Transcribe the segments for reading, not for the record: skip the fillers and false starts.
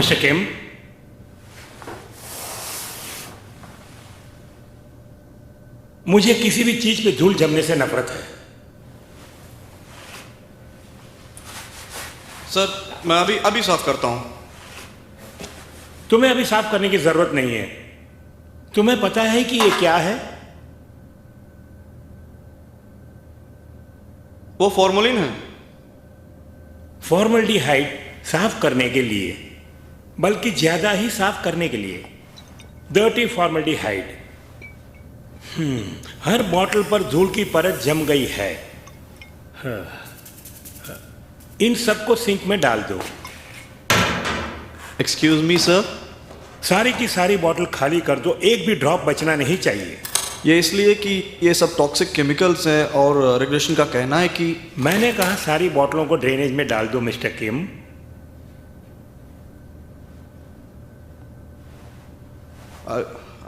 Mister किम, मुझे किसी भी चीज पे धूल जमने से नफरत है। सर मैं अभी साफ करता हूं। तुम्हें अभी साफ करने की जरूरत नहीं है। तुम्हें पता है कि ये क्या है? वो फॉर्मलिन है। फॉर्मल्डिहाइड साफ करने के लिए, बल्कि ज्यादा ही साफ करने के लिए। Dirty formaldehyde. हर बॉटल पर धूल की परत जम गई है। इन सबको सिंक में डाल दो। Excuse me sir. सारी की सारी बॉटल खाली कर दो, एक भी ड्रॉप बचना नहीं चाहिए। ये इसलिए कि ये सब टॉक्सिक केमिकल्स हैं और रेगुलेशन का कहना है कि मैंने कहा सारी बॉटलों को ड्रेनेज में डाल दो मिस्टर किम।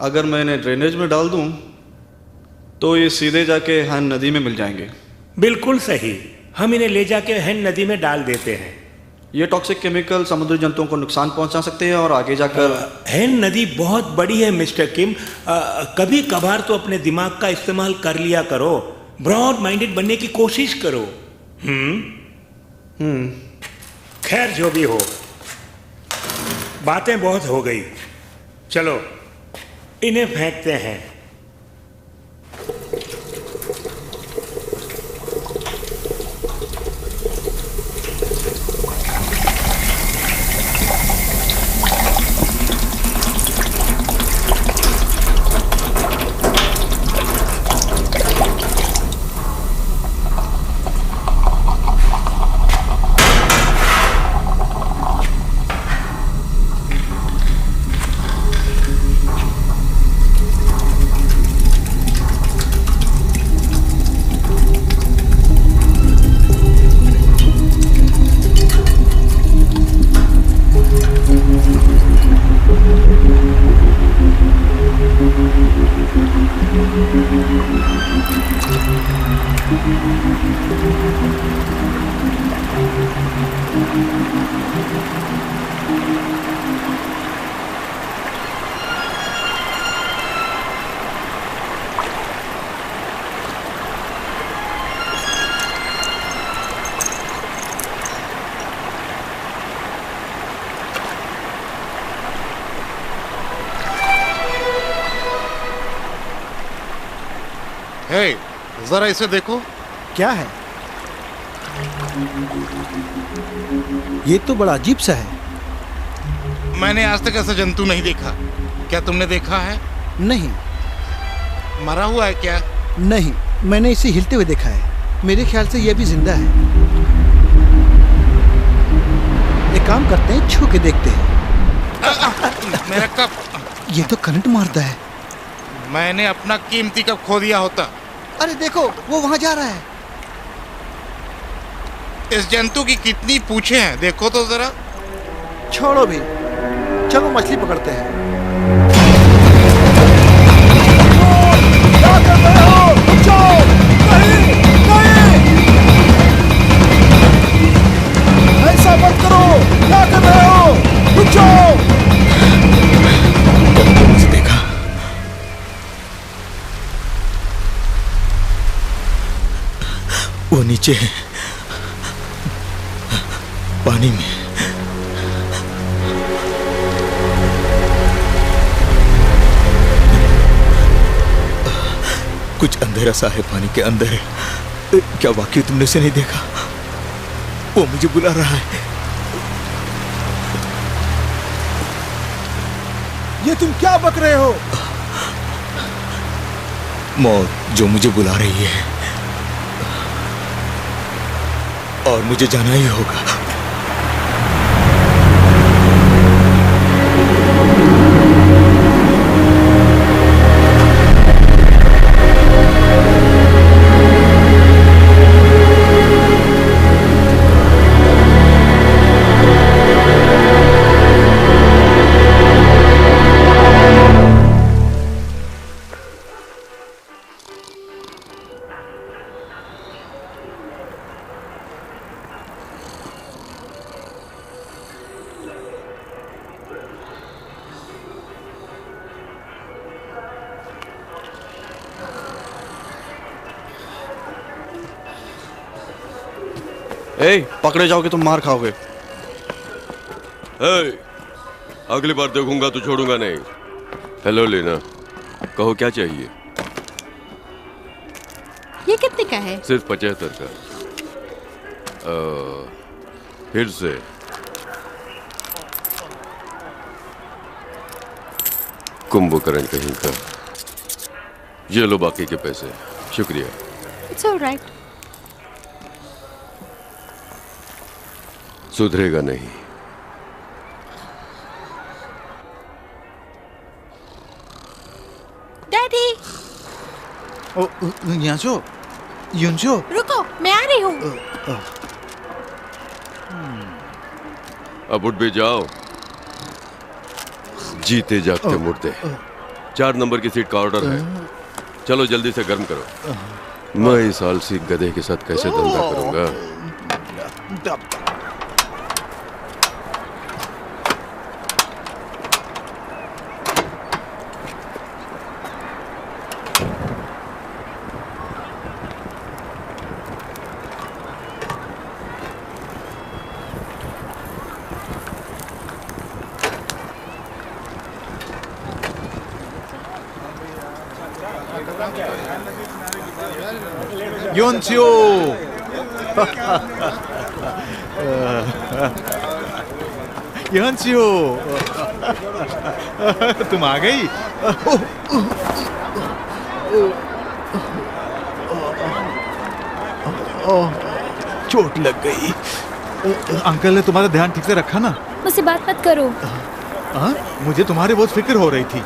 अगर मैं इन्हें ड्रेनेज में डाल दूं तो ये सीधे जाके हैन नदी में मिल जाएंगे। बिल्कुल सही, हम इन्हें ले जाके हैन नदी में डाल देते हैं। ये टॉक्सिक केमिकल समुद्री जंतुओं को नुकसान पहुंचा सकते हैं और आगे जाकर हैन नदी बहुत बड़ी है मिस्टर किम। कभी कभार तो अपने दिमाग का इस्तेमाल कर लिया करो। ब्रॉड माइंडेड बनने की कोशिश करो। खैर जो भी हो, बातें बहुत हो गई। चलो इन्हें फेंकते हैं। जरा इसे देखो। क्या है? ये तो बड़ा अजीब सा है। मैंने आज तक ऐसा जंतु नहीं देखा। क्या तुमने देखा है? नहीं। मरा हुआ है क्या? नहीं, मैंने इसे हिलते हुए देखा है। मेरे ख्याल से यह भी जिंदा है। एक काम करते हैं, छू के देखते हैं। मेरा कप। ये तो करंट मारता है। मैंने अपना कीमती कप खो दिया होता। अरे देखो, वो वहां जा रहा है। इस जंतु की कितनी पूंछें हैं, देखो तो जरा। छोड़ो भी, चलो मछली पकड़ते हैं। क्या कर रहे हो? नहीं, नहीं! ऐसा मत करो। क्या कर रहे हो? रुक जाओ। मुझे देखा। वो नीचे है, पानी में। कुछ अंधेरा सा है पानी के अंदर। क्या वाकई तुमने उसे नहीं देखा? वो मुझे बुला रहा है। ये तुम क्या बक रहे हो? मौत जो मुझे बुला रही है, और मुझे जाना ही होगा। ए, पकड़े जाओगे तुम मार खाओगे। अगली बार देखूंगा तो छोड़ूंगा नहीं। हेलो लेना, कहो क्या चाहिए? ये कितने का है? सिर्फ 75 का। फिर से कुंभकर्ण कहीं का। ये लो बाकी के पैसे। शुक्रिया। It's alright. सुधरेगा नहीं। डैडी यांशो, युनशो, रुको, मैं आ रही हूँ। अब उठ भी जाओ। जीते जागते मुर्दे। 4 नंबर की सीट का ऑर्डर है। चलो जल्दी से गर्म करो। मैं इस आलसी गधे के साथ कैसे धंधा करूंगा? योनचियो। योनचियो, तुम आ गई। चोट लग गई। अंकल ने तुम्हारा ध्यान ठीक से रखा ना? मुझसे बात मत करो। मुझे तुम्हारी बहुत फिक्र हो रही थी।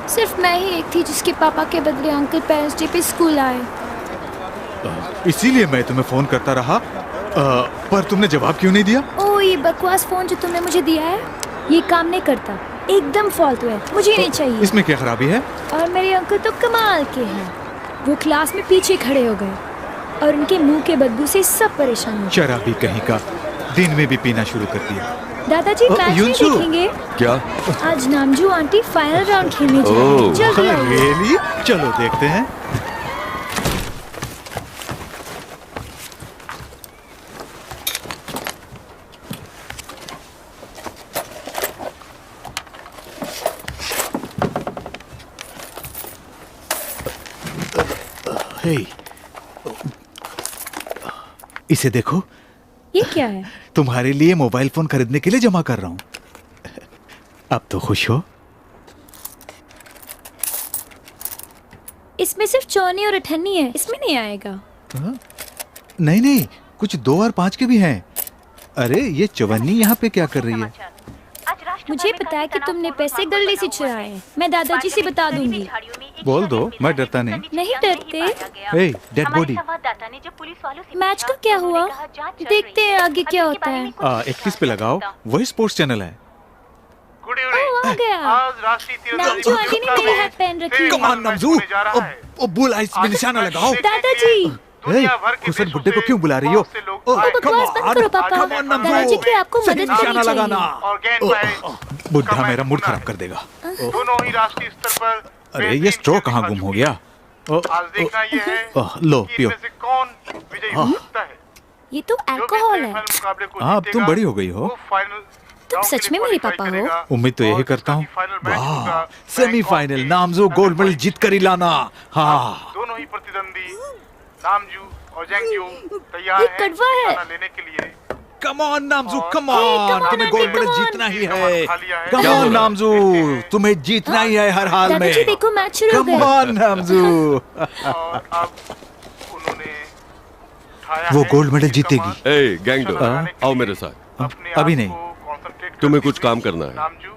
सिर्फ मैं ही एक थी जिसके पापा के बदले अंकल पेरेंट्स डे पे स्कूल आए। इसीलिए मैं तुम्हें फोन करता रहा, पर तुमने जवाब क्यों नहीं दिया? ओ, ये बकवास फोन जो तुमने मुझे दिया है, ये काम नहीं करता। एकदम फालतू है, मुझे नहीं चाहिए। इसमें क्या खराबी है? और मेरे अंकल तो कमाल के हैं। वो क्लास में पीछे खड़े हो गए और उनके मुंह के बदबू से सब परेशान हो। शराबी कहीं का, दिन में भी पीना शुरू कर दिया। दादाजी मैच नहीं देखेंगे क्या? आज नामजू आंटी फाइनल राउंड खेलने जा रही हैं। जल्दी आइए। रियली? चलो देखते हैं। हे, इसे देखो। ये क्या है? तुम्हारे लिए मोबाइल फोन खरीदने के लिए जमा कर रहा हूं। अब तो खुश हो? इसमें सिर्फ 54 और 98 है, इसमें नहीं आएगा। नहीं नहीं, कुछ 2 और 5 के भी हैं। अरे ये चवन्नी यहाँ पे क्या कर रही है? मुझे पता है कि तुमने पैसे गलती से चुराए हैं। मैं दादाजी से बता दूंगी। बोल दो, मैं डरता नहीं। नहीं डरते। हे, डेड बॉडी। मैच का क्या हुआ? देखते हैं आगे क्या होता है। 31 पे लगाओ, वही स्पोर्ट्स चैनल है। ओह, आ गया। नामजू आंटी ने मेरी हैट पहन रखी है। Come on Namjoo, oh bullseye में निशाना लगाओ। दादाजी, खुशन बुड्ढे को क्यों बुला रही हो? बकवास बंद करो पापा। दादाजी की आपको मदद करनी निशाना चाहिए। लगाना। बुड्ढा मेरा मूड खराब कर देगा। दोनों ही राष्ट्रीय स्तर पर। अरे ये स्ट्रो कहाँ गुम हो गया? आज देखना ये है लो कि पियो। इनमें से कौन विजयी हो सकता है। ये तो अल्कोहल है। हाँ, अब तुम बड़ी हो गई हो। तुम सच में मेरे पापा हो? उम्मीद तो यही करता हूँ। वाह, सेमीफाइनल नामजू गोल्ड मेडल जीत कर ही लाना। हाँ, दोनों ही प्रतिद्वंदी नामजू और जैंग्यू तैयार ये हैं कड़वा है। खाना लेने के लिए। Come on Namjoo, come come on, on, तुम्हें गोल्ड मेडल come on। जीतना ही है। क्या कम हो ऑन रहा? नामजू, तुम्हें जीतना ही है हर हाल दादाजी में। देखो मैच शुरू हो कम गया। ऑन नामजू। और अब उन्होंने उठाया वो है गोल्ड मेडल कि जीतेगी। कमान ए गैंगडो, हाँ? आओ मेरे साथ। अपने अभी आप नहीं। को concentrate तुम्हें करते कुछ हुए काम करना है। नामजू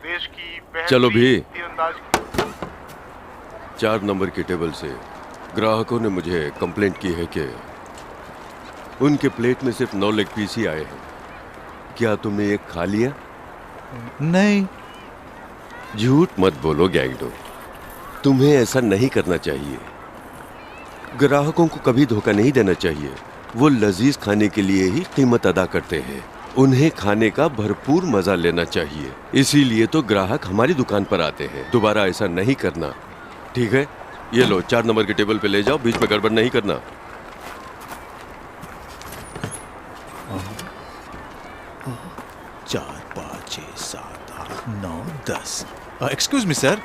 देश की चलो भी। बेहतरीन तीरंदाज 4 नंबर की टेबल से ग्राहकों ने मुझे कंप्लेंट की है कि उनके प्लेट में सिर्फ 9 लेग पीस ही आए हैं। क्या तुमने एक खा लिया? नहीं, झूठ मत बोलो गैंगडो, तुम्हें ऐसा नहीं करना चाहिए। ग्राहकों को कभी धोखा नहीं देना चाहिए। वो लजीज खाने के लिए ही कीमत अदा करते हैं। उन्हें खाने का भरपूर मजा लेना चाहिए। इसीलिए तो ग्राहक हमारी दुकान पर आते हैं। दोबारा ऐसा नहीं करना, ठीक है? ये लो 4 नंबर की टेबल पे ले जाओ, बीच में गड़बड़ नहीं करना। 10। एक्सक्यूज मी सर,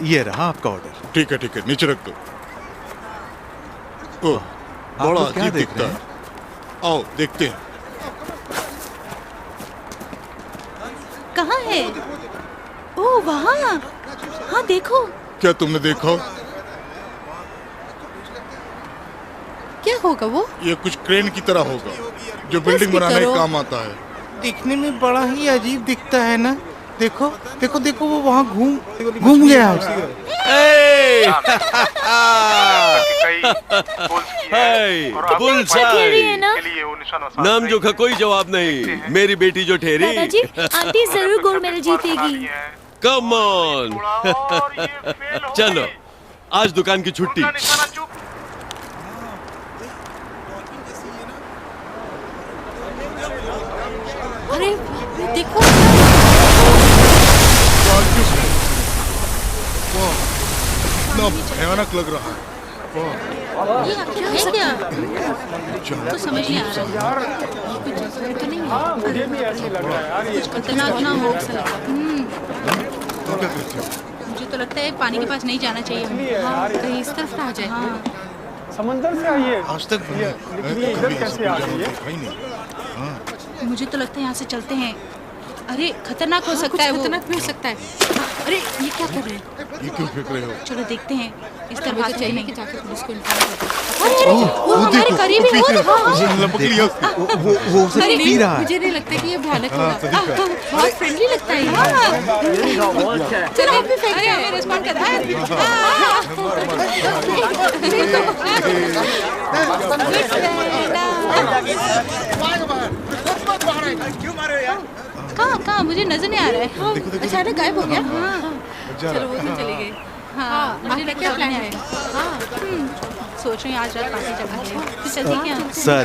ये रहा आपका ऑर्डर। ठीक है नीचे रख दो। ओ, आप बड़ा लोग क्या अजीब देख दिखता रहे है। हैं? आओ देखते हैं। कहाँ है? ओ वहाँ। हाँ देखो। क्या तुमने देखा? क्या होगा वो? ये कुछ क्रेन की तरह होगा जो बिल्डिंग बनाने के काम आता है। दिखने में बड़ा ही अजीब दिखता है ना। देखो देखो देखो वो वहाँ घूम गया। नाम जो का कोई जवाब नहीं। मेरी बेटी जो ठहरी। दादाजी, आंटी जरूर गोल्ड मेडल जीतेगी। Come on. चलो आज दुकान की छुट्टी। अरे देखो। इतना भयानक लग रहा है। ये क्या है क्या? तो समझ नहीं आ रहा। कुछ तो नहीं है। कुछ खतरनाक ना हो। मुझे तो लगता है पानी के पास नहीं जाना चाहिए हमें। हाँ, कहीं इस तरफ ना आ जाए। हाँ। समंदर से आई है। आज तक इधर कैसे आ गई है? मुझे तो लगता है यहाँ से चलते हैं। अरे खतरनाक हो सकता है। खतरनाक भी हो सकता है। अरे ये क्या कर रहे हैं? ये क्यों फेंक रहे हो? चलो देखते हैं। इस तरह से चाहिए कि जाके पुलिस को इन्फॉर्म कर दो। वो हमारे करीब ही हो। लपक लिया। वो उसे पी रहा है। मुझे नहीं लगता कि ये भयानक होगा। बहुत फ्रेंडली लगता है। चलो आप भी फेंक रहे हैं। रिस्पॉन्ड कर रहा है। कहाँ मुझे नजर नहीं आ रहा है। अचानक गायब हो गया। चलो वो तो चले गए। हाँ मुझे लगता है प्लान है। सोच रही हूँ आज रात पार्टी जमा है। तो चलते क्या? सर,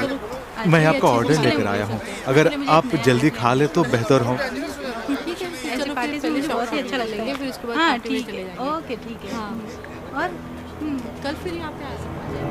मैं आपका ऑर्डर लेकर आया हूँ। अगर आप जल्दी खा ले तो बेहतर हो। ठीक है, चलो पार्टी से मुझे बहुत ही अच्छा लगेगा। फिर उसके बाद हाँ ठीक है। ओके ठीक है। और कल फिर यहाँ पे आ सकते हैं।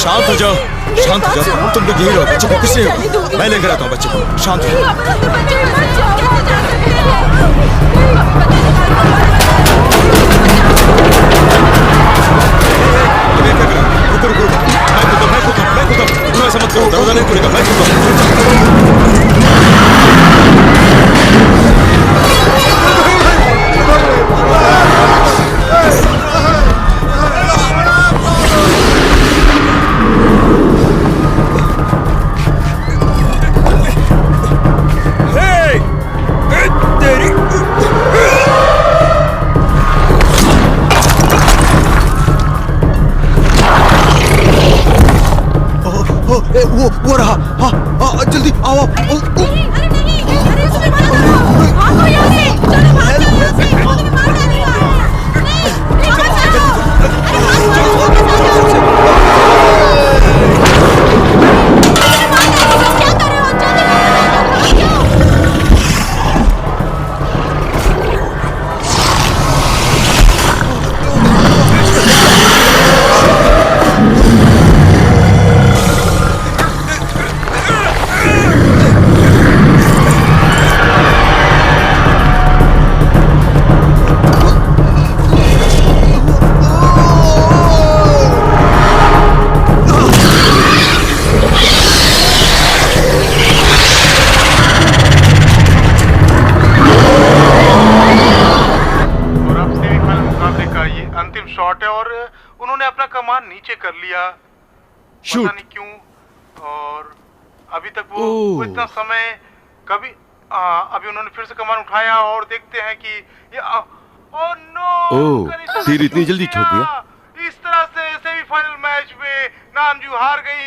शांत हो जाओ, तुम लोग यही रहो। बच्चे को किसने रोका? मैं लेकर आता हूँ बच्चे को। शांत हो मैं ऐसा मत करो, दरवाजा नहीं खुलेगा। मैं वो रहा। हाँ जल्दी आओ। नहीं, अरे नहीं, अरे उसमें मत करो। भागो यहाँ से, चलो भाग जाओ यहाँ से। वो तुम्हें मार डालेगा। नीचे कर लिया, Shoot. पता नहीं क्यों। और अभी तक वो इतना समय कभी अभी उन्होंने फिर से कमान उठाया और देखते हैं कि ये ओह नो, तीर इतनी जल्दी छोड़ दिया। इस तरह से सेमीफाइनल मैच में नामजू हार गई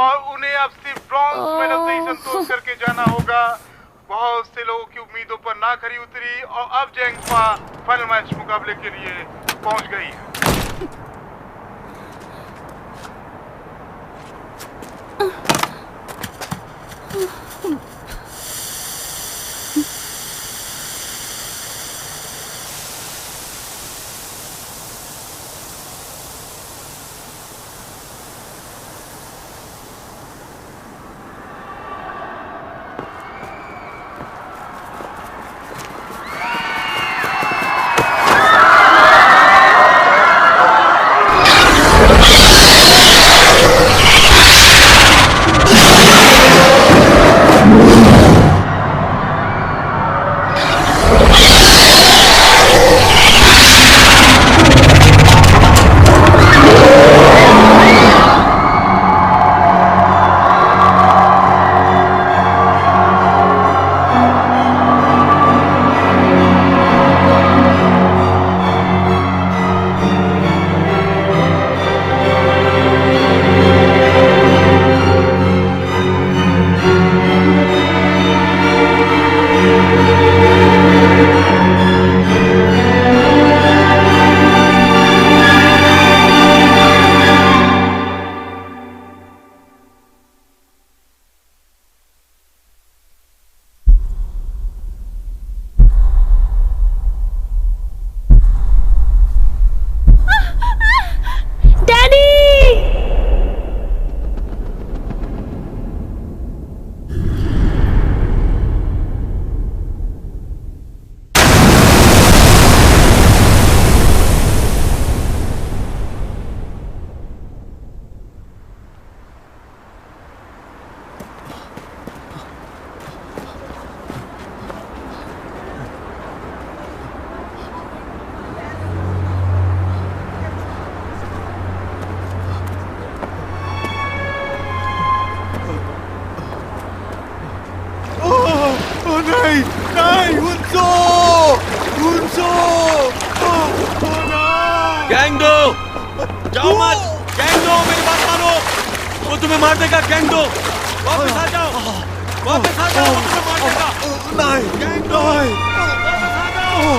और उन्हें अब सिर्फ ब्रॉन्ज मेडल से ही संतोष करके जाना होगा। बहुत से लोगों की उम्मीदों पर ना खरी उतरी और अब जेंगफा फाइनल मैच मुकाबले के लिए पहुंच गई है। गैंगडो, जाओ मत। गैंगडो, मेरी बात मानो, वो तुम्हें मार देगा। गैंगडो, वापस आ जाओ, वापस आ जाओ, वो तुम्हें मार देगा। नहीं, गैंगडो, वापस आ जाओ।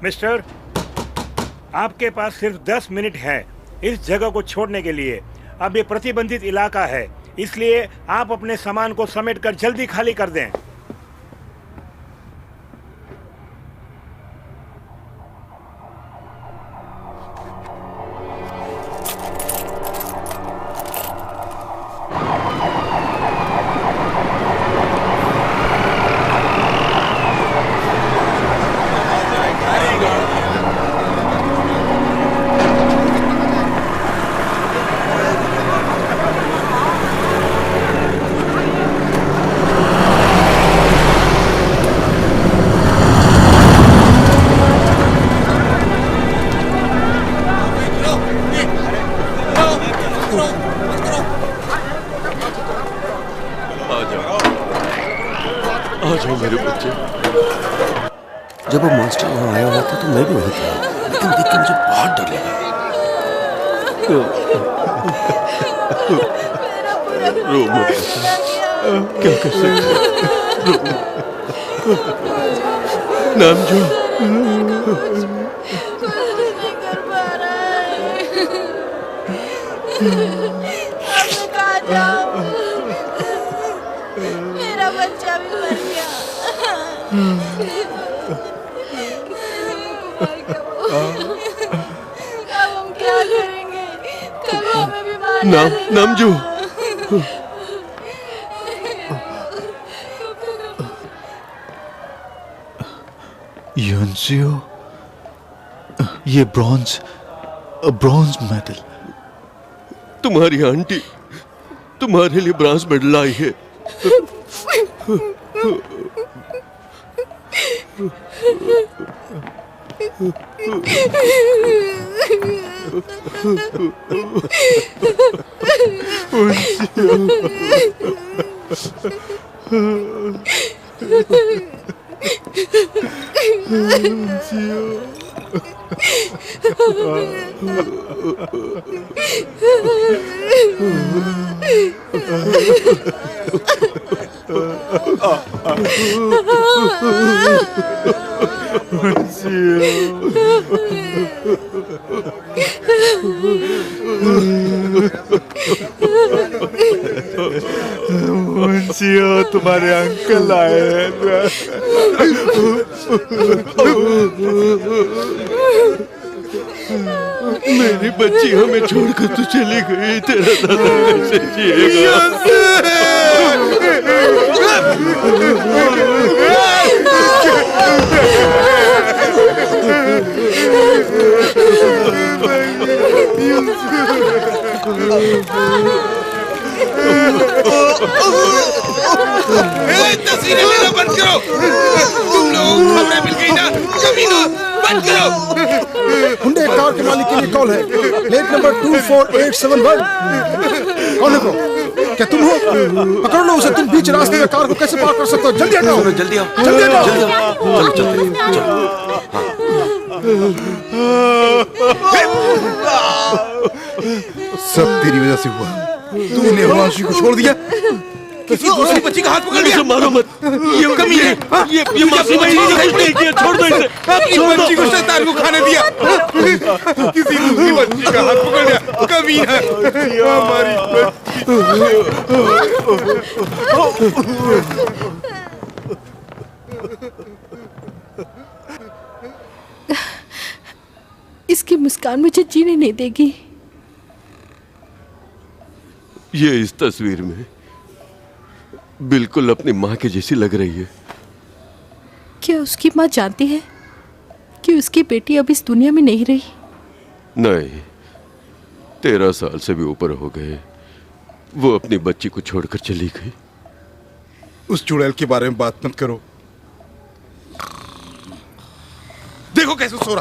मिस्टर, आपके पास सिर्फ 10 मिनट है इस जगह को छोड़ने के लिए। अब ये प्रतिबंधित इलाका है, इसलिए आप अपने सामान को समेटकर जल्दी खाली कर दें। जब वो मास्टर वहाँ आया हुआ था तो मैं भी वहीं था, लेकिन देख के मुझे बहुत डर लगा। रो मत, क्या कर सकते हो? नामजू, मेरा बच्चा भी मर गया। अब हम क्या करेंगे? कब हमें भी मार डालेगा? नामजू, युनसियो, ये ब्रॉन्ज मेडल। तुम्हारी आंटी तुम्हारे लिए ब्रॉन्ज मेडल लाई है। मुंशियो, तुम्हारे अंकल आए हैं। मेरी बच्ची हमें छोड़कर तो चली गई, तेरा दादा कैसे जिएगा? तस्वीरें लेना बंद करो। तुम लोगों को खबरें मिल गई ना, कमीनों, बंद करो। हुंडई कार के मालिक के लिए कॉल है, प्लेट नंबर 24871। कौन है वो? क्या तुम हो? पकड़ लो उसे। तुम बीच रास्ते में कार को कैसे पार कर सकते हो? जल्दी हटाओ, जल्दी आओ, जल्दी हटाओ। चलो सब तेरी वजह से हुआ। तूने हिमांशु को छोड़ दिया, किसी दूसरी बच्ची का हाथ पकड़ लिया। मारो मत, ये कमी है। ये मासूम बच्ची नहीं किया, छोड़ दो इसे। अपनी बच्ची को शैतान को खाने दिया। किसी दूसरी बच्ची का हाथ पकड़ लिया, कमी है हमारी इसकी मुस्कान मुझे जीने नहीं देगी। ये इस तस्वीर में बिल्कुल अपनी माँ की जैसी लग रही है। क्या उसकी माँ जानती है कि उसकी बेटी अब इस दुनिया में नहीं रही? नहीं, 13 साल से भी ऊपर हो गए। वो अपनी बच्ची को छोड़कर चली गई। उस चुड़ैल के बारे में बात मत करो। देखो कैसे सो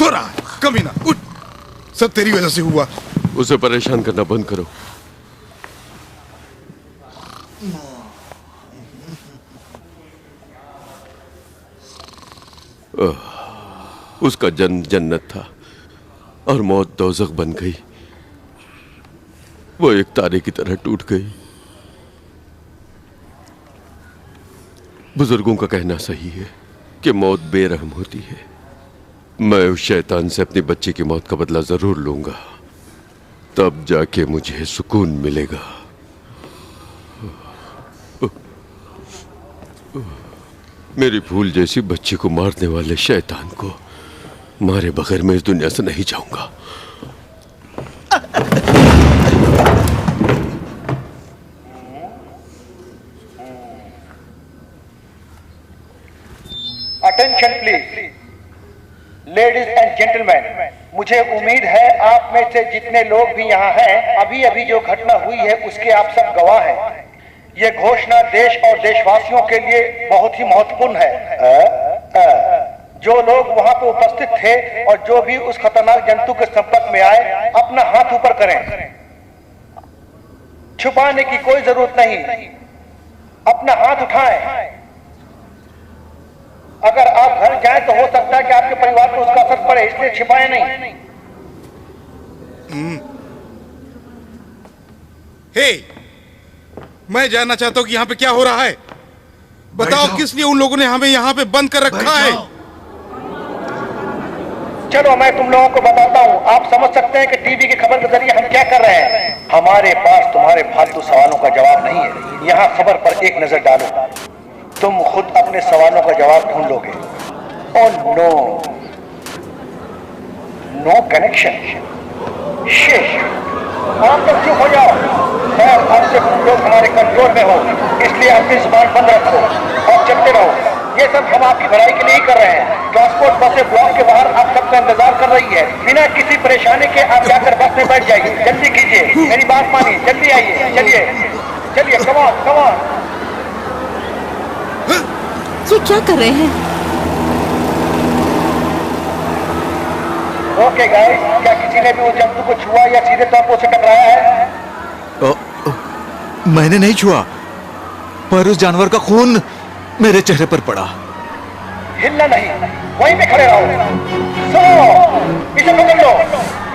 रहा है, कमीना। उठ, सब तेरी वजह से हुआ। उसे परेशान करना बंद करो। उसका जन्म जन्नत था और मौत दोज़ख बन गई। वो एक तारे की तरह टूट गई। बुजुर्गों का कहना सही है कि मौत बेरहम होती है। मैं उस शैतान से अपनी बच्ची की मौत का बदला जरूर लूंगा, तब जाके मुझे सुकून मिलेगा। मेरी फूल जैसी बच्ची को मारने वाले शैतान को मारे बगैर मैं इस दुनिया से नहीं जाऊंगा। Attention please, ladies and gentleman, मुझे उम्मीद है आप में से जितने लोग भी यहाँ हैं, अभी अभी जो घटना हुई है उसके आप सब गवाह हैं। ये घोषणा देश और देशवासियों के लिए बहुत ही महत्वपूर्ण है। जो लोग वहाँ पे उपस्थित थे और जो भी उस खतरनाक जंतु के संपर्क में आए, अपना हाथ ऊपर करें। छुपाने की कोई जरूरत नहीं, अपना हाथ उठाएं। अगर आप घर जाएं तो हो सकता है कि आपके परिवार पर उसका असर पड़े, इसलिए छिपाएं नहीं। हे, मैं जानना चाहता हूं कि यहाँ पे क्या हो रहा है। बताओ किस लिए उन लोगों ने हमें यहाँ पे बंद कर रखा है। चलो मैं तुम लोगों को बताता हूँ। आप समझ सकते हैं कि टीवी की खबर के जरिए हम क्या कर रहे हैं। हमारे पास तुम्हारे फालतू सवालों का जवाब नहीं है। यहाँ खबर पर एक नजर डालो, तुम खुद अपने सवालों का जवाब ढूंढ लोगे। Oh no, no connection. Shit, आप लोग चुप हो जाओ। खैर, अब से तुम लोग हमारे कंट्रोल में हो, इसलिए अपनी जुबान बंद रखो और चलते रहो। ये सब हम आपकी भलाई के लिए ही कर रहे हैं। ट्रांसपोर्ट बसें ब्लॉक के बाहर आप सबका इंतजार कर रही है। बिना किसी परेशानी के आप जाकर बस में बैठ जाइए। जल्दी कीजिए, मेरी बात मानिए, जल्दी आइए, चलिए चलिए, कम ऑन कम ऑन। ये क्या कर रहे हैं? ओके गाइस, क्या किसी ने भी उस जंतु को छुआ या सीधे तौर पर उसे टकराया है? मैंने नहीं छुआ, पर उस जानवर का खून मेरे चेहरे पर पड़ा। हिलना नहीं, वहीं पे खड़े रहो। सुनो, इसे पकड़ लो,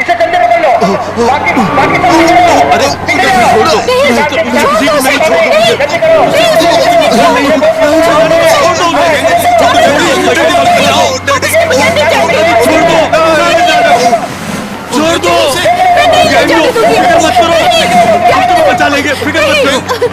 इसे जल्दी पकड़ लो। बाकी सब पीछे रहो। अरे पीछे रहो। किसी को नहीं छोड़ूंगा। जल्दी करो। छोड़ दो, फिक्र मत करो, हम तुम्हें बचा लेंगे, फिक्र मत करो।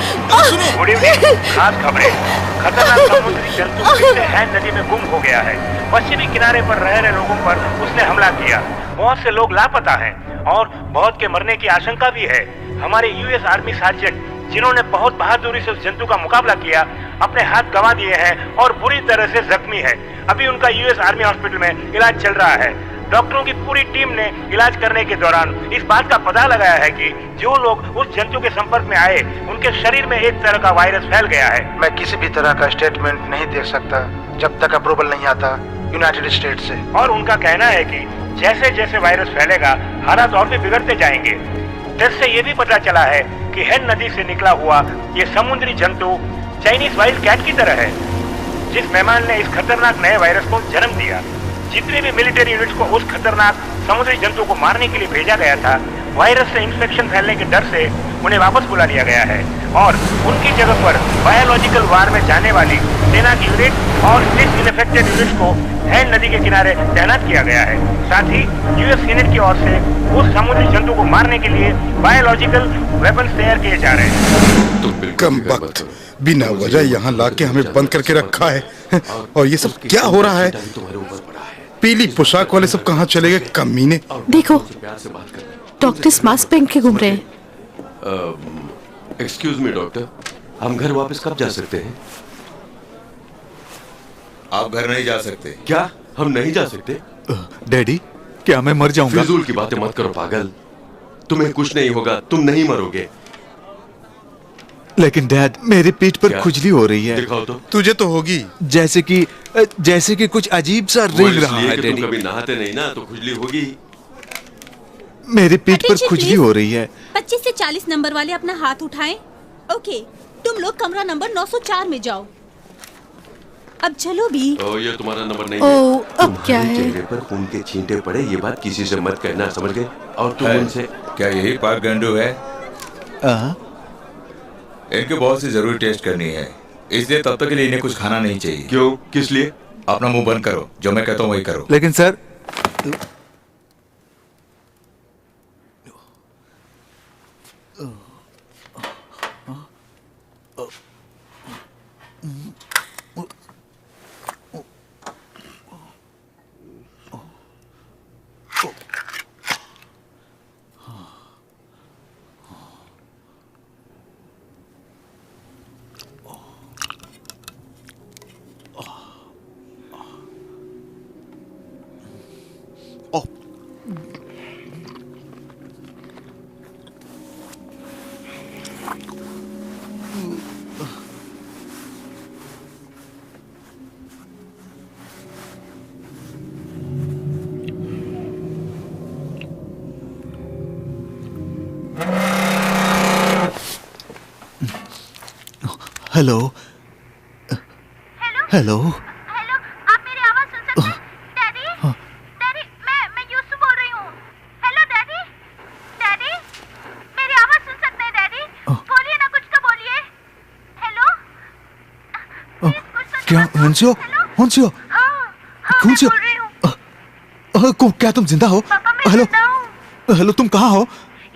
Good evening. खास खबरें। खतरनाक समुद्री जंतु पिछले हैन नदी में गुम हो गया है। पश्चिमी किनारे पर रह रहे लोगों पर उसने हमला किया। बहुत से लोग लापता हैं और बहुत के मरने की आशंका भी है। हमारे यूएस आर्मी सार्जेंट, जिन्होंने बहुत बहादुरी से उस जंतु का मुकाबला किया, अपने हाथ गंवा दिए हैं और बुरी तरह से जख्मी है। अभी उनका यूएस आर्मी हॉस्पिटल में इलाज चल रहा है। डॉक्टरों की पूरी टीम ने इलाज करने के दौरान इस बात का पता लगाया है कि जो लोग उस जंतु के संपर्क में आए, उनके शरीर में एक तरह का वायरस फैल गया है। मैं किसी भी तरह का स्टेटमेंट नहीं दे सकता जब तक अप्रूवल नहीं आता यूनाइटेड स्टेट से। और उनका कहना है कि जैसे जैसे वायरस फैलेगा, हालात और भी बिगड़ते जाएंगे। टेस्ट से ये भी पता चला है कि हैन नदी से निकला हुआ ये समुद्री जंतु चाइनीज वाइल्ड कैट की तरह है, जिस मेहमान ने इस खतरनाक नए वायरस को जन्म दिया। जितने भी मिलिट्री यूनिट्स को उस खतरनाक समुद्री जंतु को मारने के लिए भेजा गया था, वायरस से इंफेक्शन फैलने के डर से उन्हें वापस बुला लिया गया है और उनकी जगह पर बायोलॉजिकल वार में जाने वाली सेना की यूनिट और डिसइंफेक्टेड यूनिट्स को हैन नदी के किनारे तैनात किया गया है। साथ ही यूएस सीनेट की ओर से उस समुद्री जंतु को मारने के लिए बायोलॉजिकल वेपन्स तैयार किए जा रहे हैं। कम वक्त, बिना वजह यहाँ लाके हमें बंद करके रखा है। और ये सब क्या हो रहा है? पीली पोशाक वाले सब कहाँ चले गए कमीने? देखो, डॉक्टर्स मास्क पहन के घूम रहे हैं। एक्सक्यूज मी डॉक्टर, हम घर वापस कब जा सकते हैं? आप घर नहीं जा सकते। क्या हम नहीं जा सकते? डैडी, क्या मैं मर जाऊंगा? फिजूल की बातें मत करो पागल। तुम्हें कुछ नहीं होगा, तुम नहीं मरोगे। लेकिन डैड, मेरी पीठ पर खुजली हो रही है। दिखाओ तो। तुझे तो होगी। जैसे कि कुछ अजीब सा रेंग रहा है तुम डैडी। कभी नहाते नहीं ना, तो खुजली होगी। मेरी पीठ पर खुजली हो रही है। 25 से 40 नंबर वाले अपना हाथ उठाएं। ओके, तुम लोग कमरा नंबर 904 में जाओ। अब चलो भी। ये तुम्हारा नंबर नहीं है। अब क्या है? चेहरे पर खून के छींटे पड़े, ये बात किसी से मत कहना, समझ गए? और तुम उनसे क्या यही पार्क गंडू है? इनके बहुत सी जरूरी टेस्ट करनी है, इसलिए तब तक के लिए इन्हें कुछ खाना नहीं चाहिए। क्यों? किस लिए? अपना मुंह बंद करो, जो मैं कहता हूँ वही करो। लेकिन सर, हेलो हेलो हेलो, आप मेरी आवाज सुन सकते हैं? डैडी, डैडी, मैं यूसु बोल रही हूँ। हेलो डैडी, डैडी, मेरी आवाज सुन सकते हैं डैडी? बोलिए ना, कुछ तो बोलिए। हेलो, क्या हंसियो? हंसियो? हंसियो? क्या तुम जिंदा हो? हेलो हेलो, तुम कहाँ हो?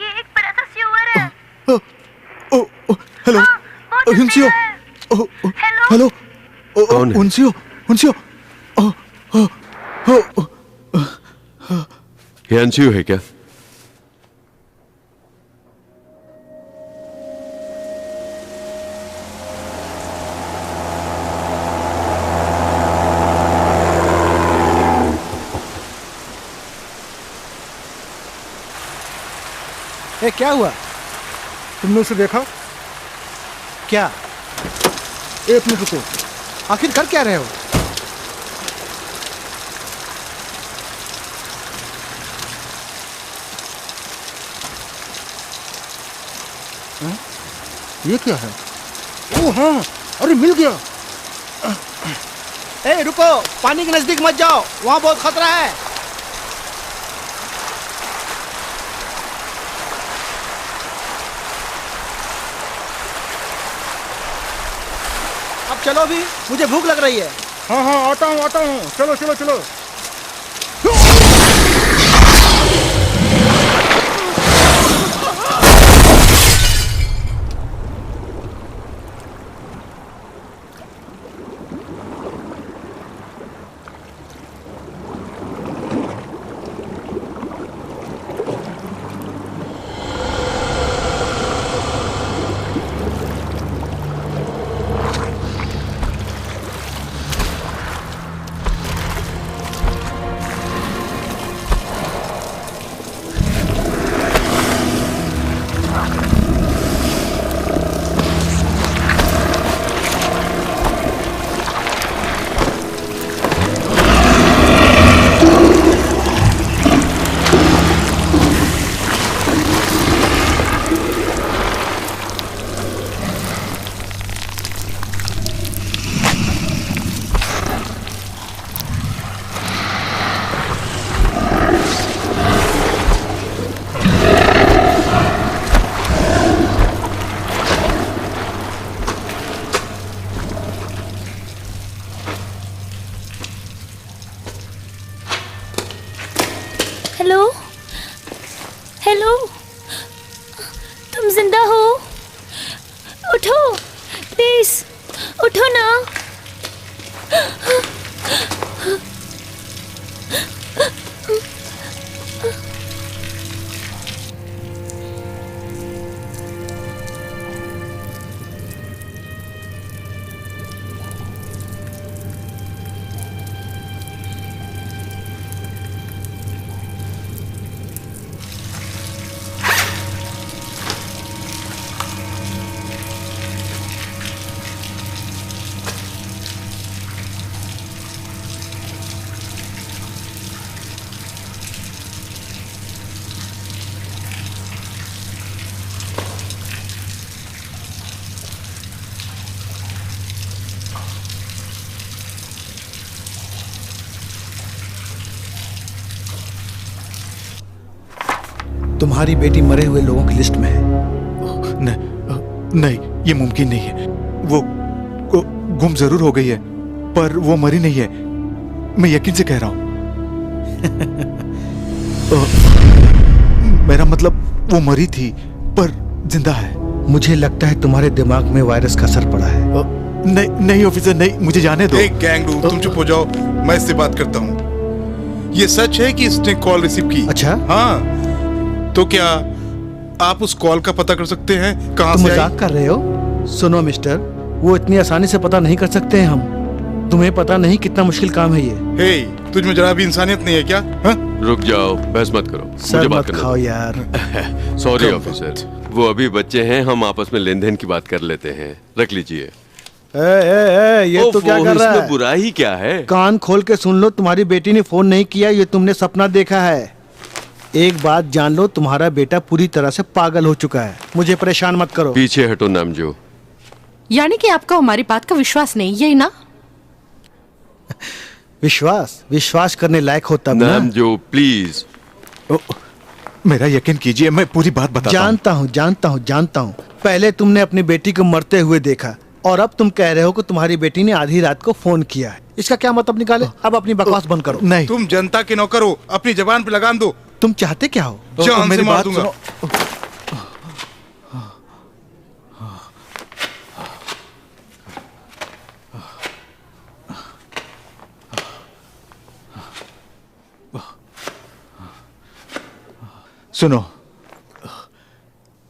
ये एक बड़ा सा स्यूअर है। हेलो हंसियो? हेलो हंसियो? हंसियो? ये अंशु है क्या? ए, क्या हुआ? तुमने उसे देखा? क्या? एक मिनट रुको, आखिर कर क्या रहे हो? ये क्या है? ओह हाँ, अरे मिल गया। ए रुको, पानी के नजदीक मत जाओ, वहां बहुत खतरा है। अब चलो भी, मुझे भूख लग रही है। हाँ हाँ, आता हूँ आता हूँ, चलो चलो चलो। हेलो हेलो, तुम जिंदा हो? उठो प्लीज, उठो ना। तुम्हारी बेटी मरे हुए लोगों की लिस्ट में है। नहीं, ये मुमकिन नहीं है। वो गुम जरूर हो गई है, पर वो मरी नहीं है। मैं यकीन से कह रहा हूं। मेरा मतलब वो मरी थी पर जिंदा है। मुझे लगता है तुम्हारे दिमाग में वायरस का असर पड़ा है। नहीं नहीं ऑफिसर, नहीं, मुझे जाने दो। गैंगरू, तुम चुप हो जाओ, मैं इससे बात करता हूँ। ये सच है कि इसने कॉल रिसीव की? अच्छा हाँ, तो क्या आप उस कॉल का पता कर सकते हैं कहाँ से आई? मजाक कर रहे हो? सुनो मिस्टर, वो इतनी आसानी से पता नहीं कर सकते हैं हम। तुम्हें पता नहीं कितना मुश्किल काम है ये। हे, तुझ में जरा भी इंसानियत नहीं है क्या? हा? रुक जाओ, बहस मत करो, मुझे बात करने दो यार। सॉरी ऑफिसर, वो अभी बच्चे हैं, हम आपस में लेन देन की बात कर लेते हैं। रख लीजिए। ये तो क्या कर रहा है? बुराई क्या है? कान खोल के सुन लो, तुम्हारी बेटी ने फोन नहीं किया, ये तुमने सपना देखा है। एक बात जान लो, तुम्हारा बेटा पूरी तरह से पागल हो चुका है। मुझे परेशान मत करो। पीछे हटो नामजो। यानी कि आपका हमारी बात का विश्वास नहीं, यही ना? विश्वास करने लायक हो तब ना। नामजो प्लीज। मेरा यकीन कीजिए, मैं पूरी बात बताता हूं। जानता हूँ। पहले तुमने अपनी बेटी को मरते हुए देखा और अब तुम कह रहे हो कि तुम्हारी बेटी ने आधी रात को फोन किया है। इसका क्या मतलब निकाले? अब अपनी बकवास बंद करो। नहीं, तुम जनता के नौकर हो, अपनी जबान पे लगाम दो। तुम चाहते क्या हो? जान से मार दूंगा। सुनो,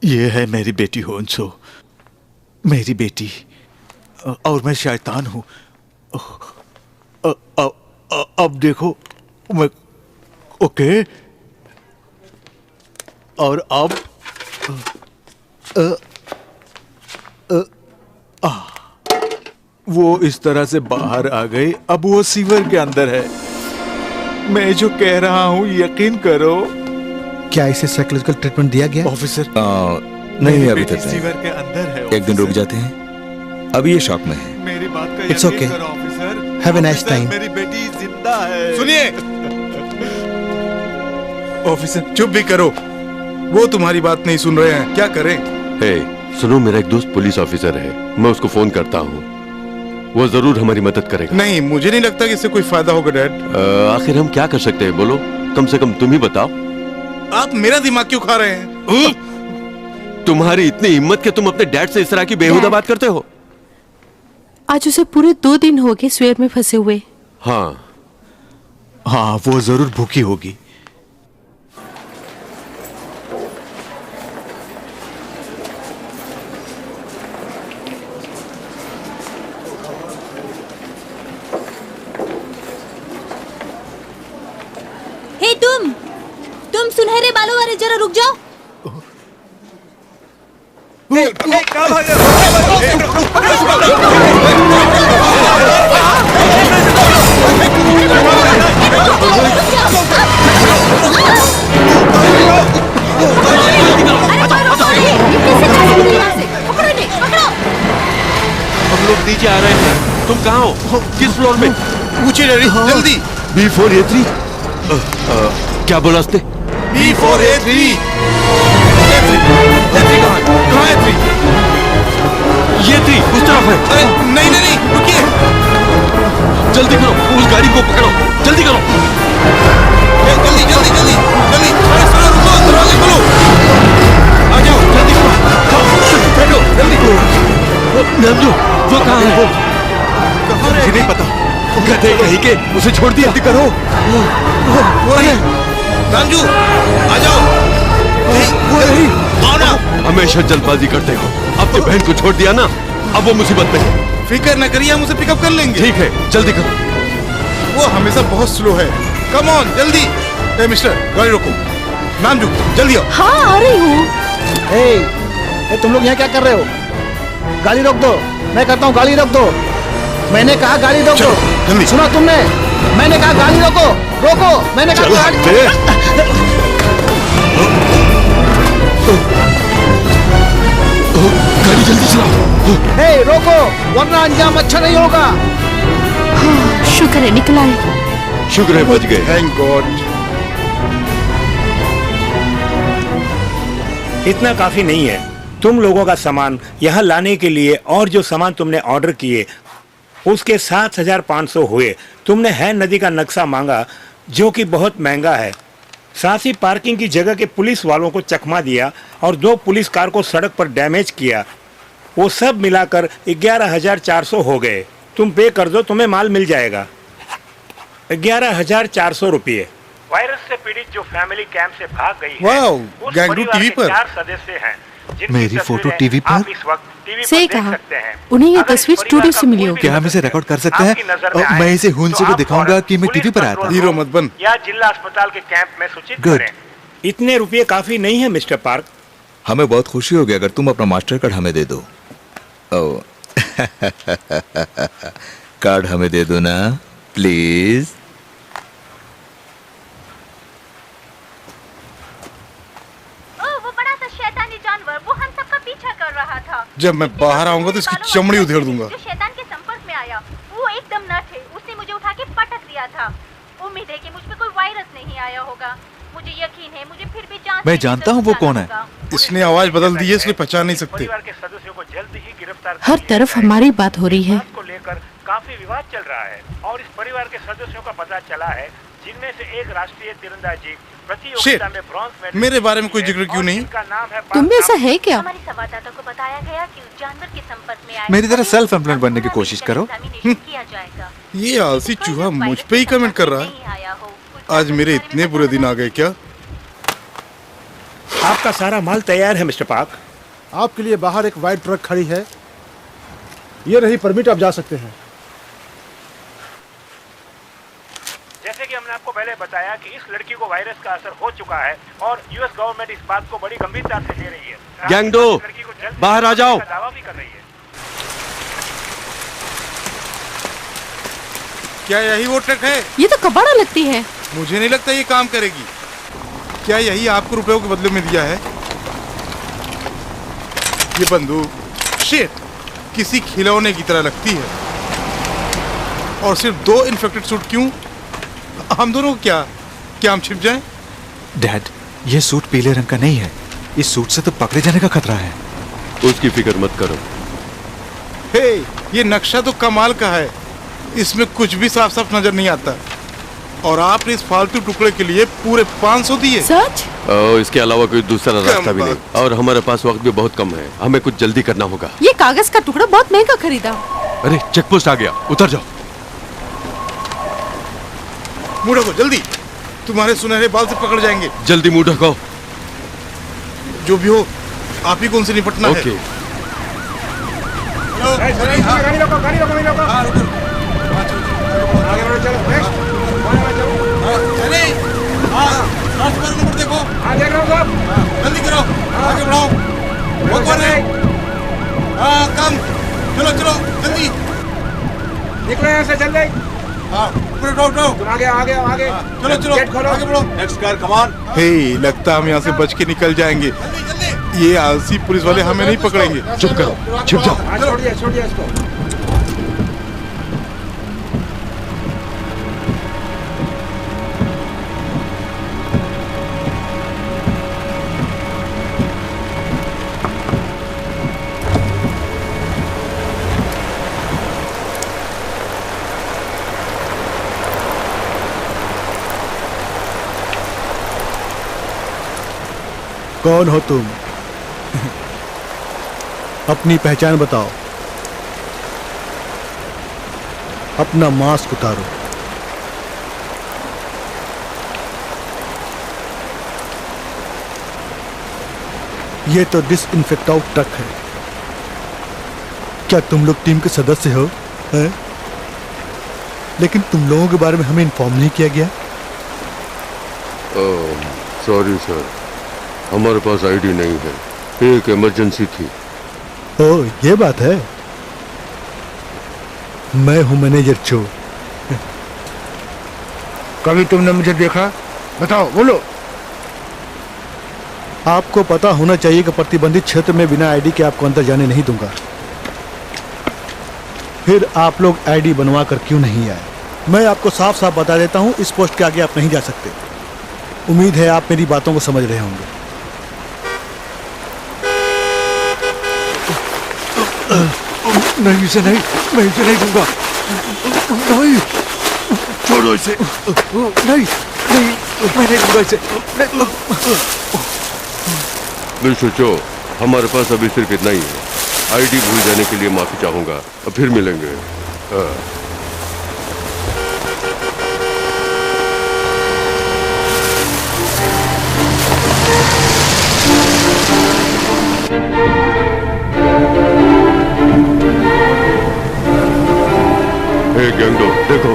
ये है मेरी बेटी होन्सो, मेरी बेटी, और मैं शैतान हूं। अब देखो, मैं ओके, और अब वो इस तरह से बाहर आ गई, अब वो सीवर के अंदर है। मैं जो कह रहा हूँ यकीन करो। क्या इसे साइकोलॉजिकल ट्रीटमेंट दिया गया? ऑफिसर नहीं, अभी तक सीवर के अंदर है। एक दिन रुक जाते हैं, अभी ये शॉक में है। मेरी बात का It's यकीन okay. करो officer. Have a nice time. मेरी बेटी जिंदा है। सुनिए, ऑफिसर चुप भी करो, वो तुम्हारी बात नहीं सुन रहे हैं, क्या करें? हे, सुनो, मेरा एक दोस्त पुलिस ऑफिसर है, मैं उसको फोन करता हूँ, वो जरूर हमारी मदद करेगा। नहीं, मुझे नहीं लगता कि इससे कोई फायदा होगा डैड। आखिर हम क्या कर सकते हैं, बोलो, कम से कम तुम ही बताओ। आप मेरा दिमाग क्यों खा रहे हैं? तुम्हारी इतनी हिम्मत कि तुम अपने डैड से इस तरह की बेहुदा बात करते हो? आज उसे पूरे 2 दिन हो गए स्वेर में फंसे हुए। हाँ हाँ, वो जरूर भूखी होगी। हे तुम सुनहरे बालों वाले, जरा रुक जाओ। हम लोग नीचे आ रहे हैं, तुम कहाँ हो? किस फ्लोर में? पूछिए डैडी, जल्दी। B4A3। क्या बोला उसने? B4A3। कहाँ है 3? ये 3 उस तरफ है। अरे नहीं नहीं नहीं, रुकिए। जल्दी करो, उस गाड़ी को पकड़ो, जल्दी करो। जल्दी जल्दी जल्दी जल्दी। अरे सुनो, रुको, दरवाजे खोलो। आ जाओ, जल्दी करो, बैठो जल्दी। नामजू, वो कहाँ है? कहाँ है? मुझे नहीं पता। गधे कहीं के, उसे छोड़ दिया। जल्दी करो। वो नहीं, नामजू, आ जाओ। वो नहीं, आओ ना। हमेशा जल्दबाजी करते हो, अपनी बहन को छोड़ दिया ना, अब वो मुसीबत में है। फिक्र न करिए, हम उसे पिकअप कर लेंगे। ठीक है, जल्दी करो। वो हमेशा बहुत स्लो है। कम ऑन, जल्दी। ए मिस्टर, गाड़ी रोको। नामजू, जल्दी आओ। हाँ, आ रही हूँ। ए, तुम लोग यहाँ क्या कर रहे हो? गाड़ी रोक दो। मैं कहता हूँ गाड़ी रोक दो। मैंने कहा गाड़ी रोक दो। जल्दी। सुना तुमने? मैंने कहा गाड़ी रोको, रोको। मैंने कहा गाड़ी। गाड़ी जल्दी चलाओ। ए, रोको, वरना अंजाम अच्छा नहीं होगा। हाँ, शुक्र है निकला है। शुक्र है बच गए। Thank God. इतना काफी नहीं है। तुम लोगों का सामान यहाँ लाने के लिए और जो सामान तुमने ऑर्डर किए उसके 7,500 हुए। तुमने है नदी का नक्शा मांगा जो कि बहुत महंगा है। साथ ही पार्किंग की जगह के पुलिस वालों को चकमा दिया और 2 पुलिस कार को सड़क पर डैमेज किया। वो सब मिलाकर 11,400 हो गए। तुम पे कर दो, तुम्हें माल मिल जाएगा। 11,400 रुपये। वायरस से पीड़ित जो फैमिली कैंप से भाग गई है, वाओ, उस गैंगू परिवार टीवी के पर। 4 सदस्य हैं जिनकी मेरी फोटो तस्वीरें टीवी पर? आप इस वक्त टीवी सही पर देख कहा। सकते हैं। उन्हें ये अगर इस तस्वीर परिवार स्टूडियो का से मिली कोई होगी। भी क्या हम इसे सदस्य रिकॉर्ड कर सकते हैं? आपकी नजर में आए, मैं इसे हुन से तो भी आप दिखाऊंगा फौरन कि मैं पुलिस टीवी पर आया था। कंट्रोल हीरो रूम मत बन। या जिला अस्पताल के कैंप में सूचित Good. करें। इतने रुपये काफी नहीं है मिस्टर पार्क। हमें बहुत खुशी होगी अगर तुम अपना मास्टर कार्ड हमें दे दो। ओ कार्ड हमें दे दो ना प्लीज। वो बड़ा सा शैतानी जानवर, वो हम सबका पीछा कर रहा था। जब मैं बाहर आऊंगा तो इसकी चमड़ी उधेड़ दूंगा। जो शैतान के संपर्क में आया वो एकदम न थे, उसने मुझे उठा के पटक दिया था। उम्मीद है कि मुझ पे कोई वायरस नहीं आया होगा। मुझे यकीन है, मुझे फिर भी जांच मैं जानता हूँ वो कौन है। इसने आवाज बदल दी है, इसलिए पहचान नहीं सकते। परिवार के सदस्यों को जल्द ही गिरफ्तार कर हर लिया तरफ जाएगा। हमारी बात हो रही है। को लेकर काफी विवाद चल रहा है और इस परिवार के सदस्यों का पता चला है जिनमें से एक राष्ट्रीय तीरंदाजी प्रतियोगिता में ब्रॉन्ज मेडल। मेरे बारे में कोई जिक्र क्यों नहीं? इनका नाम है तुम में ऐसा है क्या? हमारे संवाददाता को बताया गया कि उस जानवर के संपर्क में आए मेरी तरह सेल्फ एम्प्लॉयड बनने की कोशिश करो। किया जाएगा। ये आलसी चूहा मुझ पे ही कमेंट कर रहा है। आज मेरे इतने बुरे दिन आ गए क्या? आपका सारा माल तैयार है मिस्टर पार्क। आपके लिए बाहर एक वाइट ट्रक खड़ी है। ये रही परमिट, आप जा सकते हैं। जैसे कि हमने आपको पहले बताया कि इस लड़की को वायरस का असर हो चुका है और यूएस गवर्नमेंट इस बात को बड़ी गंभीरता से ले रही है। गैंगडो, बाहर आ जाओ। दावा भी कर रही है। क्या यही वो ट्रक है? ये तो कबाड़ा लगती है। मुझे नहीं लगता ये काम करेगी। क्या यही आपको रुपयों के बदले में दिया है? ये बंदूक शिट किसी खिलौने की तरह लगती है। और सिर्फ 2 इन्फेक्टेड सूट क्यों? हम दोनों को क्या हम छिप जाएं? डैड, ये सूट पीले रंग का नहीं है। इस सूट से तो पकड़े जाने का खतरा है। उसकी फिक्र मत करो। हे, ये नक्शा तो कमाल का है। इसमें कुछ भी साफ साफ नजर नहीं आता। और आपने इस फालतू टुकड़े के लिए पूरे 500 दिए? सच? इसके अलावा कोई दूसरा रास्ता भी नहीं। और हमारे पास वक्त भी बहुत कम है। हमें कुछ जल्दी करना होगा। ये कागज का टुकड़ा बहुत महंगा खरीदा। अरे चेक पोस्ट आ गया, उतर जाओ। मुंह ढको जल्दी, तुम्हारे सुनहरे बाल से पकड़ जाएंगे। जल्दी मुंह ढको। जो भी हो, आप ही को उनसे निपटना है। ओके। गाड़ी रोको, गाड़ी रोको, गाड़ी रोको। आगे बढ़ो, चलो नेक्स्ट। नंबर देखो। हाँ, देख रहा हूँ साहब। जल्दी करो, आगे बढ़ाओ। कम, चलो चलो जल्दी निकलो यहाँ से जल्दी। हाँ, तुम आगे आगे आगे। चलो चलो गेट खोलो, आगे बढ़ो। Next car, come on. Hey, लगता हम यहाँ से बच के निकल जाएंगे। ये आलसी पुलिस वाले हमें नहीं पकड़ेंगे। चुप करो, छिप जाओ। छोड़ दिया इसको। कौन हो तुम? अपनी पहचान बताओ। अपना मास्क उतारो। ये तो डिसइंफेक्ट आउट ट्रक है। क्या तुम लोग टीम के सदस्य हो? हैं? लेकिन तुम लोगों के बारे में हमें इन्फॉर्म नहीं किया गया। सॉरी सर, हमारे पास आईडी नहीं है। एक इमरजेंसी थी। ओह, ये बात है। मैं हूं मैनेजर चो। कभी तुमने मुझे देखा? बताओ, बोलो। आपको पता होना चाहिए कि प्रतिबंधित क्षेत्र में बिना आईडी के आपको अंदर जाने नहीं दूंगा। फिर आप लोग आईडी बनवा कर क्यों नहीं आए? मैं आपको साफ साफ बता देता हूं, इस पोस्ट के आगे आप नहीं जा सकते। उम्मीद है आप मेरी बातों को समझ रहे होंगे। नहीं, इसे नहीं, मैं इसे नहीं दूंगा। नहीं, छोड़ो इसे। नहीं, मैं नहीं दूंगा इसे। मिस्टर चो, हमारे पास अभी सिर्फ इतना ही है। आईडी भूल जाने के लिए माफी चाहूंगा। अब फिर मिलेंगे। हे गैंगडो, देखो।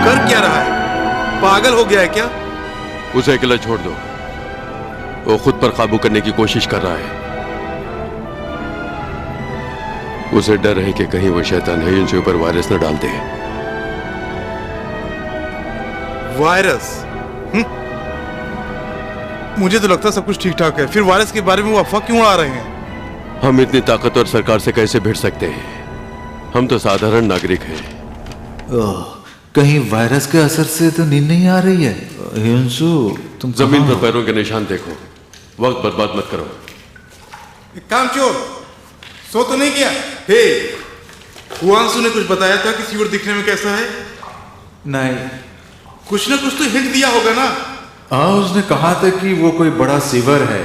कर क्या रहा है? पागल हो गया है क्या? उसे अकेला छोड़ दो, वो खुद पर काबू करने की कोशिश कर रहा है। उसे डर है कि कहीं वो शैतान हियुनसू ऊपर वायरस न डाल दे। वायरस? मुझे तो लगता सब कुछ ठीक ठाक है, फिर वायरस के बारे में वो अफवाह क्यों उड़ा रहे हैं? हम इतनी ताकतवर सरकार से कैसे भिड़ सकते हैं? हम तो साधारण नागरिक हैं। कहीं वायरस के असर से तो नींद नहीं आ रही है? हियुनसू, तुम जमीन पर पैरों के निशान देखो, वक्त बर्बाद मत करो। कामचोर, सो तो नहीं किया? हे, हुआंसू ने कुछ बताया था कि सीवर दिखने में कैसा है? नहीं। कुछ ना कुछ तो हिंट दिया होगा ना? हाँ, उसने कहा था कि वो कोई बड़ा सीवर है,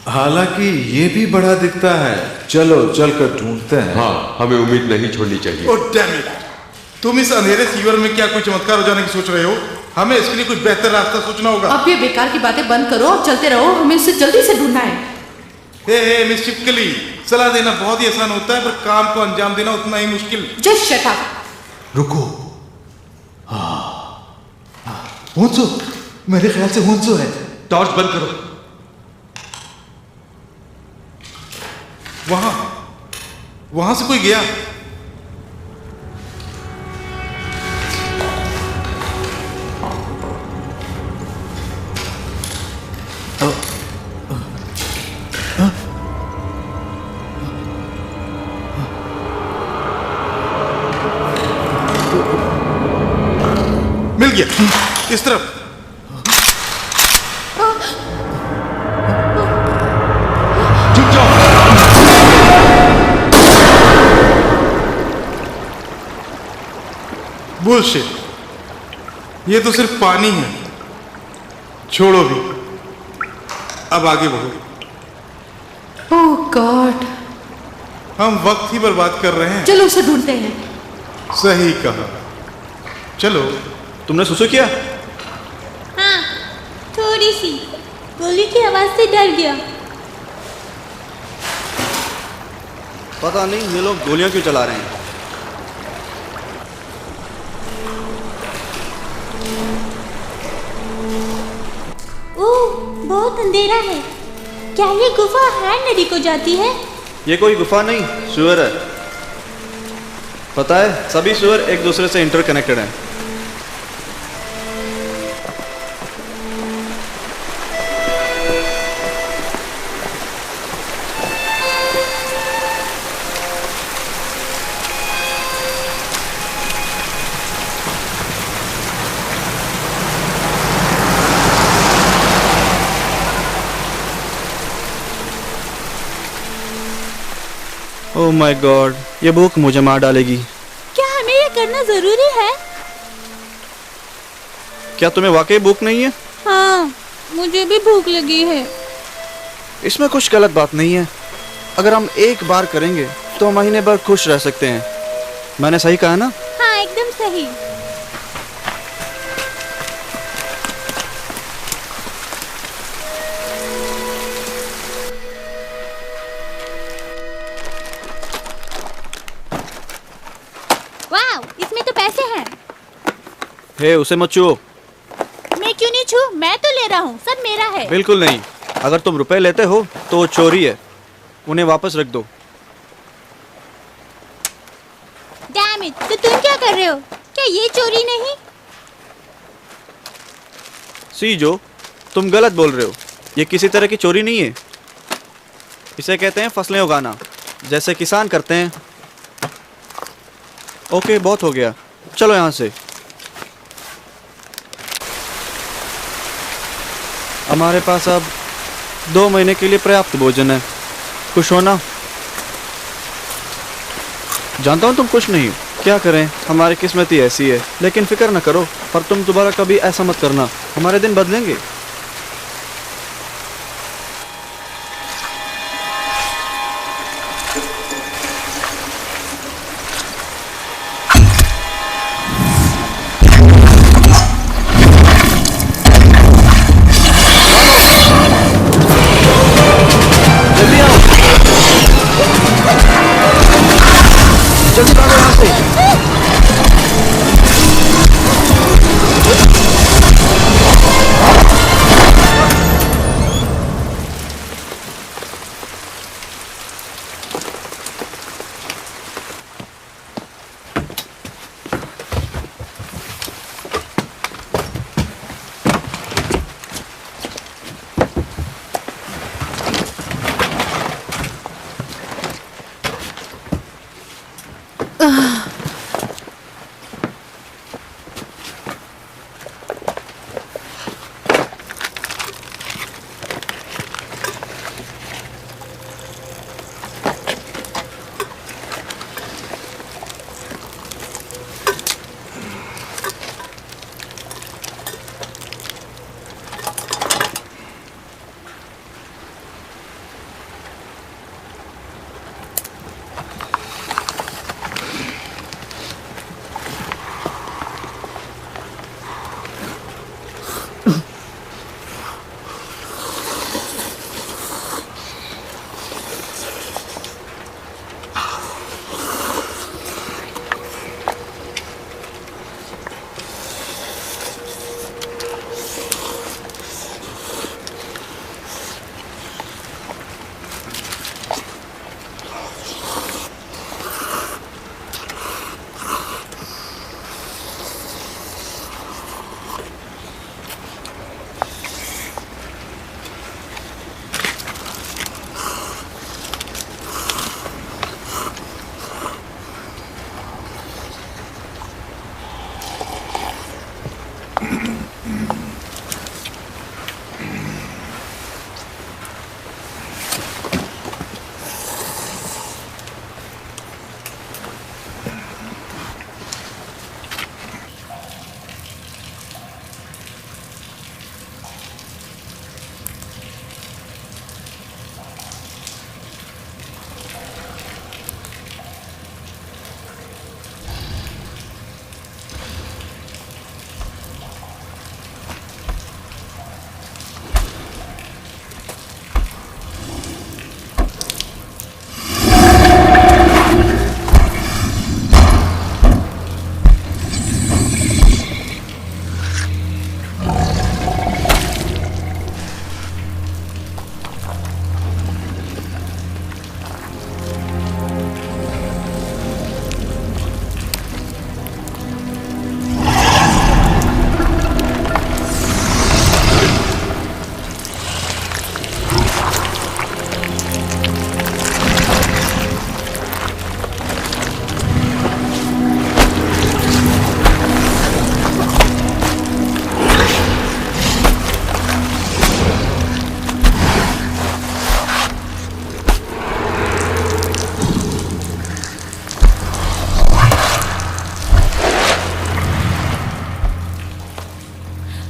हालांकि ये भी बड़ा दिखता है। चलो चलकर ढूंढते हैं। हाँ, हमें उम्मीद नहीं छोड़नी चाहिए। Oh damn it! तुम इस अंधेरे सीवर में क्या कोई चमत्कार हो जाने की सोच रहे हो? हमें इसके लिए कुछ बेहतर रास्ता सोचना होगा। अब ये बेकार की बातें बंद करो और चलते रहो, हमें इसे जल्दी से ढूंढना है। हे मिस चिपकली, सलाह देना बहुत ही आसान होता है, पर काम को अंजाम देना उतना ही मुश्किल। Just shut up. रुको। हुंसू, मेरे ख्याल से हुंसू है। टॉर्च बंद करो। वहां से कोई गया। मिल गया, इस तरफ। बुलशिट, ये तो सिर्फ पानी है। छोड़ो भी, अब आगे बढ़ो। ओह गॉड, हम वक्त ही बर्बाद कर रहे हैं। चलो उसे ढूंढते हैं। सही कहा, चलो। तुमने सुसु किया? हाँ, थोड़ी सी। गोली की आवाज से डर गया। पता नहीं ये लोग गोलियां क्यों चला रहे हैं। ओह, बहुत अंधेरा है। क्या ये गुफा हैन नदी को जाती है? ये कोई गुफा नहीं, सुअर है। पता है, सभी सुअर एक दूसरे से इंटरकनेक्टेड हैं। ओह माय गॉड, ये भूख मुझे मार डालेगी। क्या हमें ये करना जरूरी है? क्या तुम्हें वाकई भूख नहीं है? हाँ, मुझे भी भूख लगी है। इसमें कुछ गलत बात नहीं है। अगर हम एक बार करेंगे तो महीने भर खुश रह सकते हैं। मैंने सही कहा ना? हाँ, एकदम सही। वाह, इसमें तो पैसे हैं। हे, उसे मत छुओ। मैं क्यों नहीं छू? मैं तो ले रहा हूँ, सब मेरा है। बिल्कुल नहीं। अगर तुम रुपए लेते हो तो वो चोरी है। उन्हें वापस रख दो। डैम इट, तो तुम क्या कर रहे हो? क्या ये चोरी नहीं? सीजो, तुम गलत बोल रहे हो। ये किसी तरह की चोरी नहीं है। इसे कहते हैं फसलें उगाना, जैसे किसान करते हैं। ओके, बहुत हो गया, चलो यहाँ से। हमारे पास अब 2 महीने के लिए पर्याप्त भोजन है। खुश हो ना? जानता हूँ तुम खुश नहीं हो। क्या करें, हमारी किस्मत ही ऐसी है। लेकिन फिक्र न करो, पर तुम दोबारा कभी ऐसा मत करना। हमारे दिन बदलेंगे। जल्दी आओ।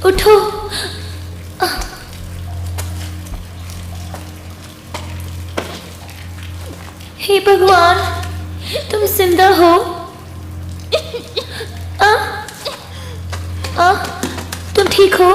उठो। हे भगवान, तुम जिंदा हो? तुम ठीक हो?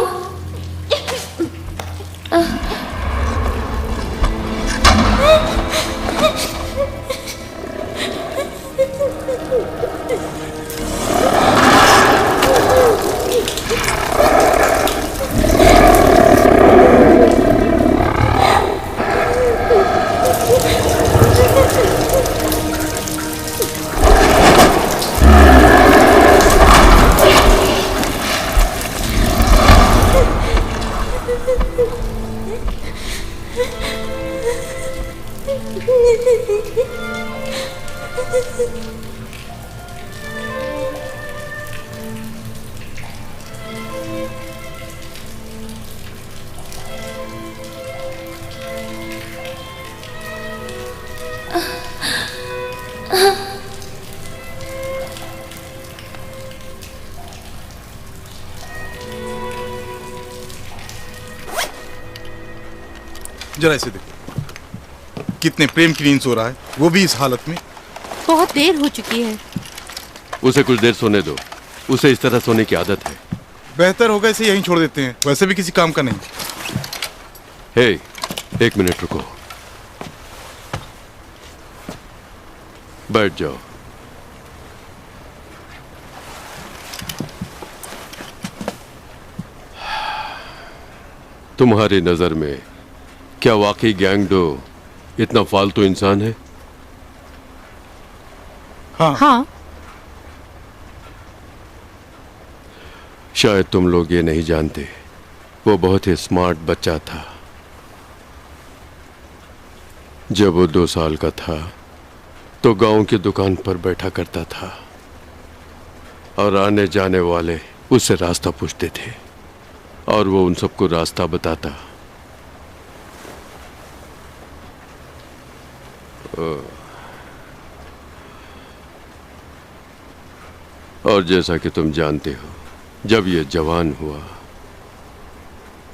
जरा इसे देखो, कितने प्रेम की नींद सो रहा है, वो भी इस हालत में। बहुत देर हो चुकी है। उसे कुछ देर सोने दो, उसे इस तरह सोने की आदत है। बेहतर होगा इसे यहीं छोड़ देते हैं, वैसे भी किसी काम का नहीं। हे, एक मिनट रुको, बैठ जाओ। तुम्हारी नजर में क्या वाकई गैंगडो इतना फालतू इंसान है? हाँ। शायद तुम लोग ये नहीं जानते, वो बहुत ही स्मार्ट बच्चा था। जब वो 2 साल का था तो गांव की दुकान पर बैठा करता था और आने जाने वाले उससे रास्ता पूछते थे और वो उन सबको रास्ता बताता। और जैसा कि तुम जानते हो, जब ये जवान हुआ,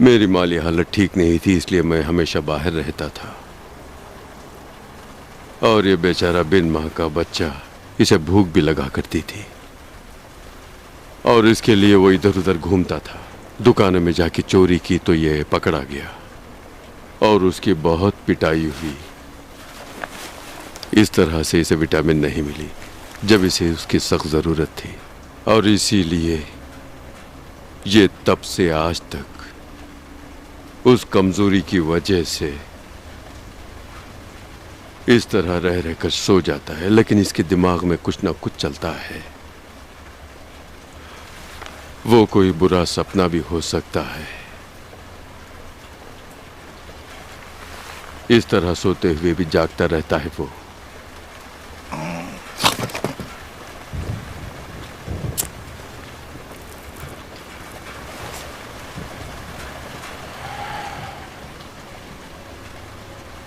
मेरी माली हालत ठीक नहीं थी, इसलिए मैं हमेशा बाहर रहता था। और ये बेचारा बिन मां का बच्चा, इसे भूख भी लगा करती थी और इसके लिए वो इधर उधर घूमता था। दुकानों में जाके चोरी की तो ये पकड़ा गया और उसकी बहुत पिटाई हुई। इस तरह से इसे विटामिन नहीं मिली जब इसे उसकी सख्त जरूरत थी, और इसीलिए ये तब से आज तक उस कमजोरी की वजह से इस तरह रह रहकर सो जाता है। लेकिन इसके दिमाग में कुछ ना कुछ चलता है। वो कोई बुरा सपना भी हो सकता है। इस तरह सोते हुए भी जागता रहता है वो।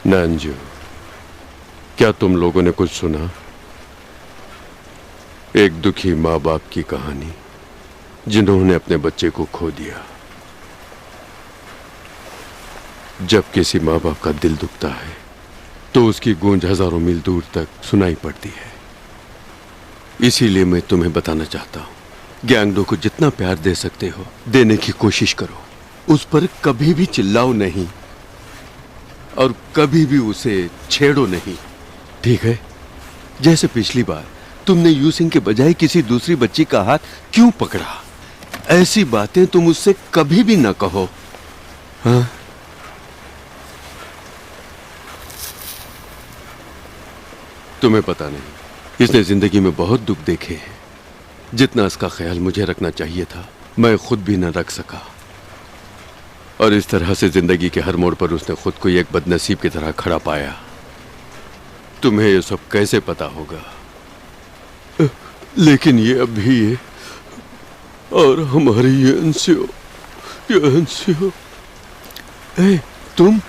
नांजू, क्या तुम लोगों ने कुछ सुना? एक दुखी माँ बाप की कहानी जिन्होंने अपने बच्चे को खो दिया। जब किसी माँ बाप का दिल दुखता है तो उसकी गूंज हजारों मील दूर तक सुनाई पड़ती है। इसीलिए मैं तुम्हें बताना चाहता हूं, गैंगडो को जितना प्यार दे सकते हो देने की कोशिश करो। उस पर कभी भी चिल्लाओ नहीं और कभी भी उसे छेड़ो नहीं, ठीक है? जैसे पिछली बार तुमने यूसिंग के बजाय किसी दूसरी बच्ची का हाथ क्यों पकड़ा? ऐसी बातें तुम उससे कभी भी ना कहो, हाँ? तुम्हें पता नहीं, इसने जिंदगी में बहुत दुख देखे हैं। जितना इसका ख्याल मुझे रखना चाहिए था, मैं खुद भी न रख सका। और इस तरह से जिंदगी के हर मोड़ पर उसने खुद को एक बदनसीब की तरह खड़ा पाया। तुम्हें ये सब कैसे पता होगा? लेकिन ये अभी है और हमारी ये अंसियो। ए, तुम?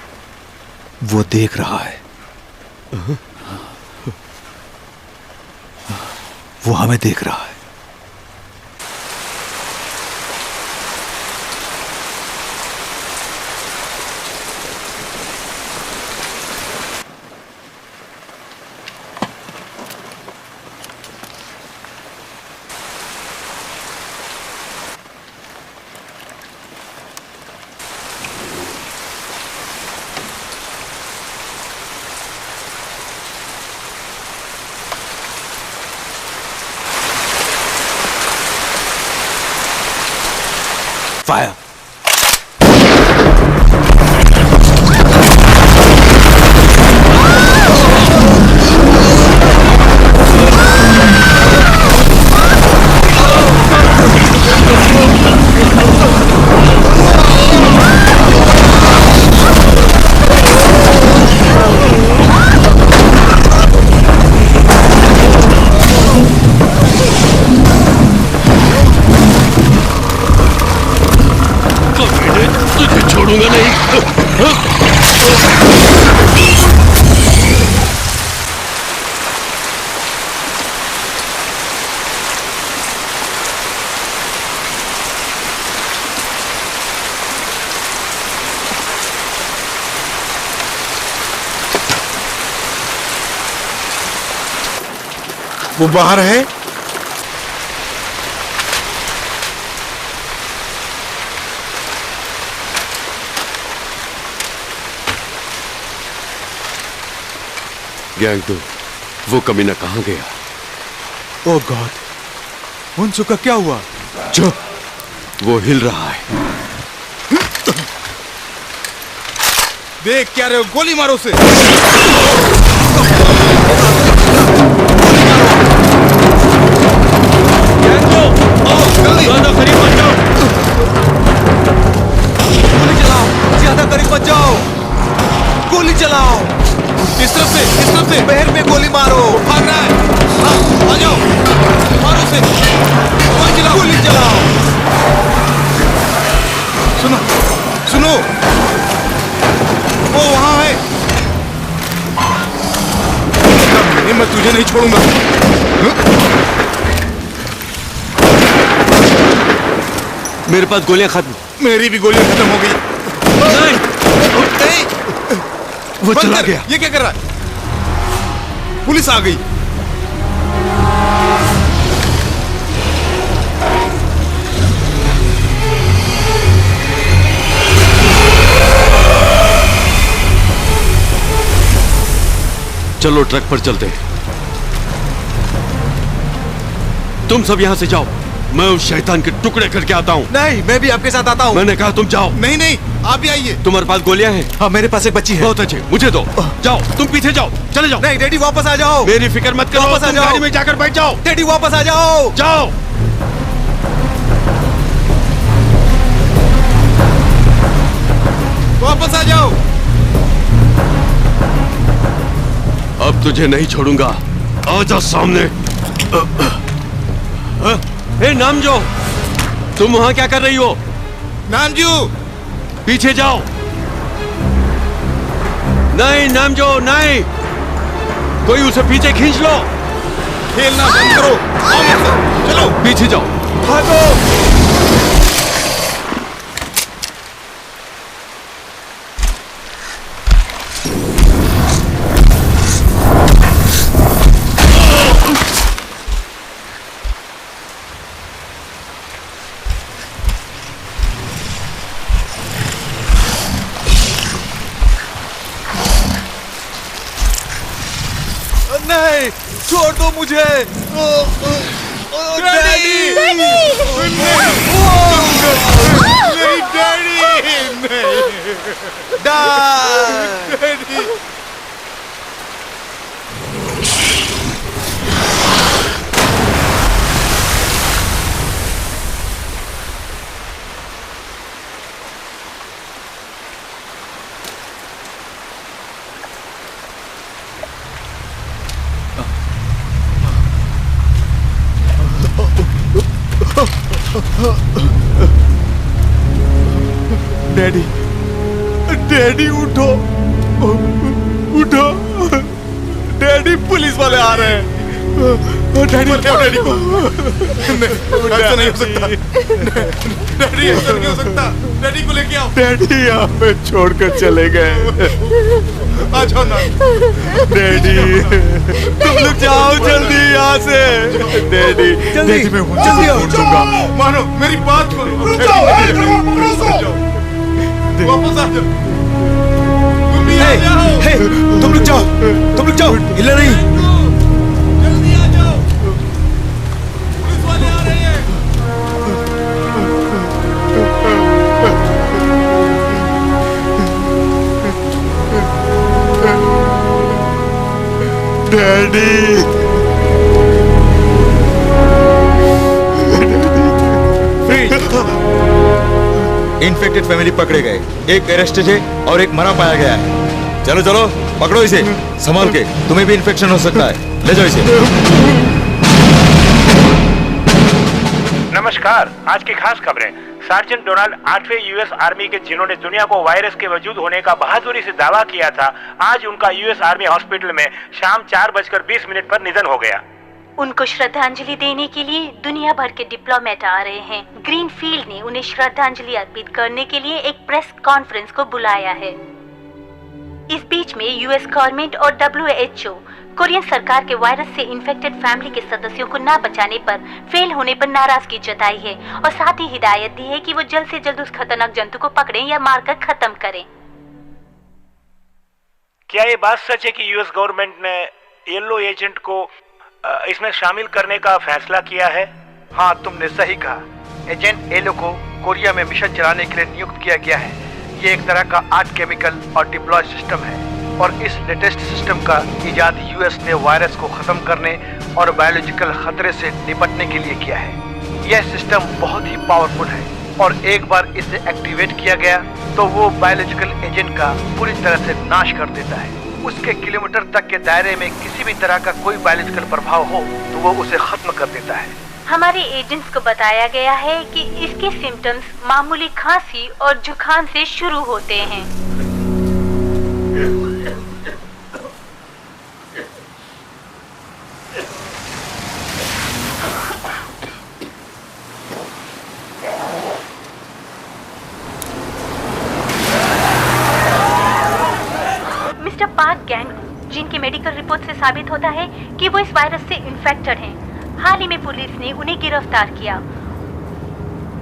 वो देख रहा है। वो हमें देख रहा है। Fire! छोड़ूंगा नहीं। वो बाहर है? गैंगडो, वो कमीना कहाँ गया? ओह गॉड, हुनसू का क्या हुआ? चुप, वो हिल रहा है। देख क्या रहे हो, गोली मारो उसे। ज्यादा करीब मत जाओ। गोली चलाओ, ज्यादा करीब मत जाओ। गोली चलाओ। इस तरफ से, इस तरफ से। पैर में गोली मारो। भागना तुझे नहीं छोड़ूंगा। मेरे पास गोलियां खत्म। मेरी भी गोलियां खत्म हो गई। नहीं, वो चला गया। ये क्या कर रहा है? पुलिस आ गई। चलो ट्रक पर चलते हैं। तुम सब यहां से जाओ, मैं उस शैतान के टुकड़े करके आता हूँ। नहीं, मैं भी आपके साथ आता हूँ। मैंने कहा तुम जाओ। नहीं नहीं, आप भी आइए। तुम्हारे पास गोलियां हैं? हाँ, मेरे पास एक बच्ची है। बहुत अच्छे, मुझे दो। जाओ, तुम पीछे जाओ, चले जाओ। नहीं डैडी, वापस आ जाओ। मेरी फिक्र मत करो, वापस आ तुम जाओ। गाड़ी में जाकर बैठ जाओ। डैडी वापस आ जाओ। जाओ। वापस आ जाओ। अब तुझे नहीं छोड़ूंगा, आजा सामने। ए नामजो, तुम वहां क्या कर रही हो? नामजू, पीछे जाओ। नहीं नामजो, नहीं, कोई उसे पीछे खींच लो। खेलना बंद करो, आओ मेरे साथ, चलो। पीछे जाओ, भागो। नहीं, छोड़ दो मुझे। डैडी! मेरी डैडी! डैडी! डैडी, डैडी उठो, उठो। डैडी, पुलिस वाले आ रहे हैं। डैडी, उठाओ डैडी को। ऐसा नहीं हो सकता। डैडी, ऐसा नहीं हो सकता। डैडी को लेके आओ। डैडी यहाँ पे छोड़कर चले गए। आ जाओ ना। डैडी, तुम लोग जाओ जल्दी यहाँ से। डैडी, डैडी मैं जल्दी ढूंढ दूंगा। मानो, मेरी बात मानो। वापस आ जाओ। तुम भी आ जाओ। तुम लोग जाओ, तुम लोग जाओ, हिलना नहीं। जल्दी आ जाओ, पुलिस वाले आ रहे हैं। डैडी, इन्फेक्टेड फैमिली पकड़े गए, एक अरेस्टेड है और एक मरा पाया गया है। चलो चलो, पकड़ो इसे, संभाल के, तुम्हें भी इन्फेक्शन हो सकता है, ले जाओ इसे। नमस्कार, आज की खास खबरें। सार्जेंट डोनाल्ड 8वें यूएस आर्मी के, जिन्होंने दुनिया को वायरस के वजूद होने का बहादुरी से दावा किया था, आज उनका यूएस आर्मी हॉस्पिटल में शाम 4:20 पर निधन हो गया। उनको श्रद्धांजलि देने के लिए दुनिया भर के डिप्लोमेट आ रहे हैं। ग्रीनफील्ड ने उन्हें श्रद्धांजलि अर्पित करने के लिए एक प्रेस कॉन्फ्रेंस को बुलाया है। इस बीच में यूएस गवर्नमेंट और WHO कोरियन सरकार के वायरस से इन्फेक्टेड फैमिली के सदस्यों को ना बचाने पर, फेल होने पर नाराजगी जताई है और साथ ही हिदायत दी है कि वो जल्द से जल्द उस खतरनाक जंतु को पकड़ें या मारकर खत्म करें। क्या ये बात सच है कि यूएस गवर्नमेंट ने येलो एजेंट को इसमें शामिल करने का फैसला किया है? हाँ, तुमने सही कहा। एजेंट येलो को कोरिया में मिशन चलाने के लिए नियुक्त किया गया है। ये एक तरह का आर्ट केमिकल और डिप्लॉय सिस्टम है और इस लेटेस्ट सिस्टम का इजाद यूएस ने वायरस को खत्म करने और बायोलॉजिकल खतरे से निपटने के लिए किया है। यह सिस्टम बहुत ही पावरफुल है और एक बार इसे एक्टिवेट किया गया तो वो बायोलॉजिकल एजेंट का पूरी तरह से नाश कर देता है। उसके किलोमीटर तक के दायरे में किसी भी तरह का कोई बायोलॉजिकल प्रभाव हो तो वो उसे खत्म कर देता है। हमारे एजेंट्स को बताया गया है कि इसके सिम्टम्स मामूली खांसी और जुकाम से शुरू होते हैं। साबित होता है कि वो इस वायरस से इन्फेक्टेड हैं। हाल ही में पुलिस ने उन्हें गिरफ्तार किया।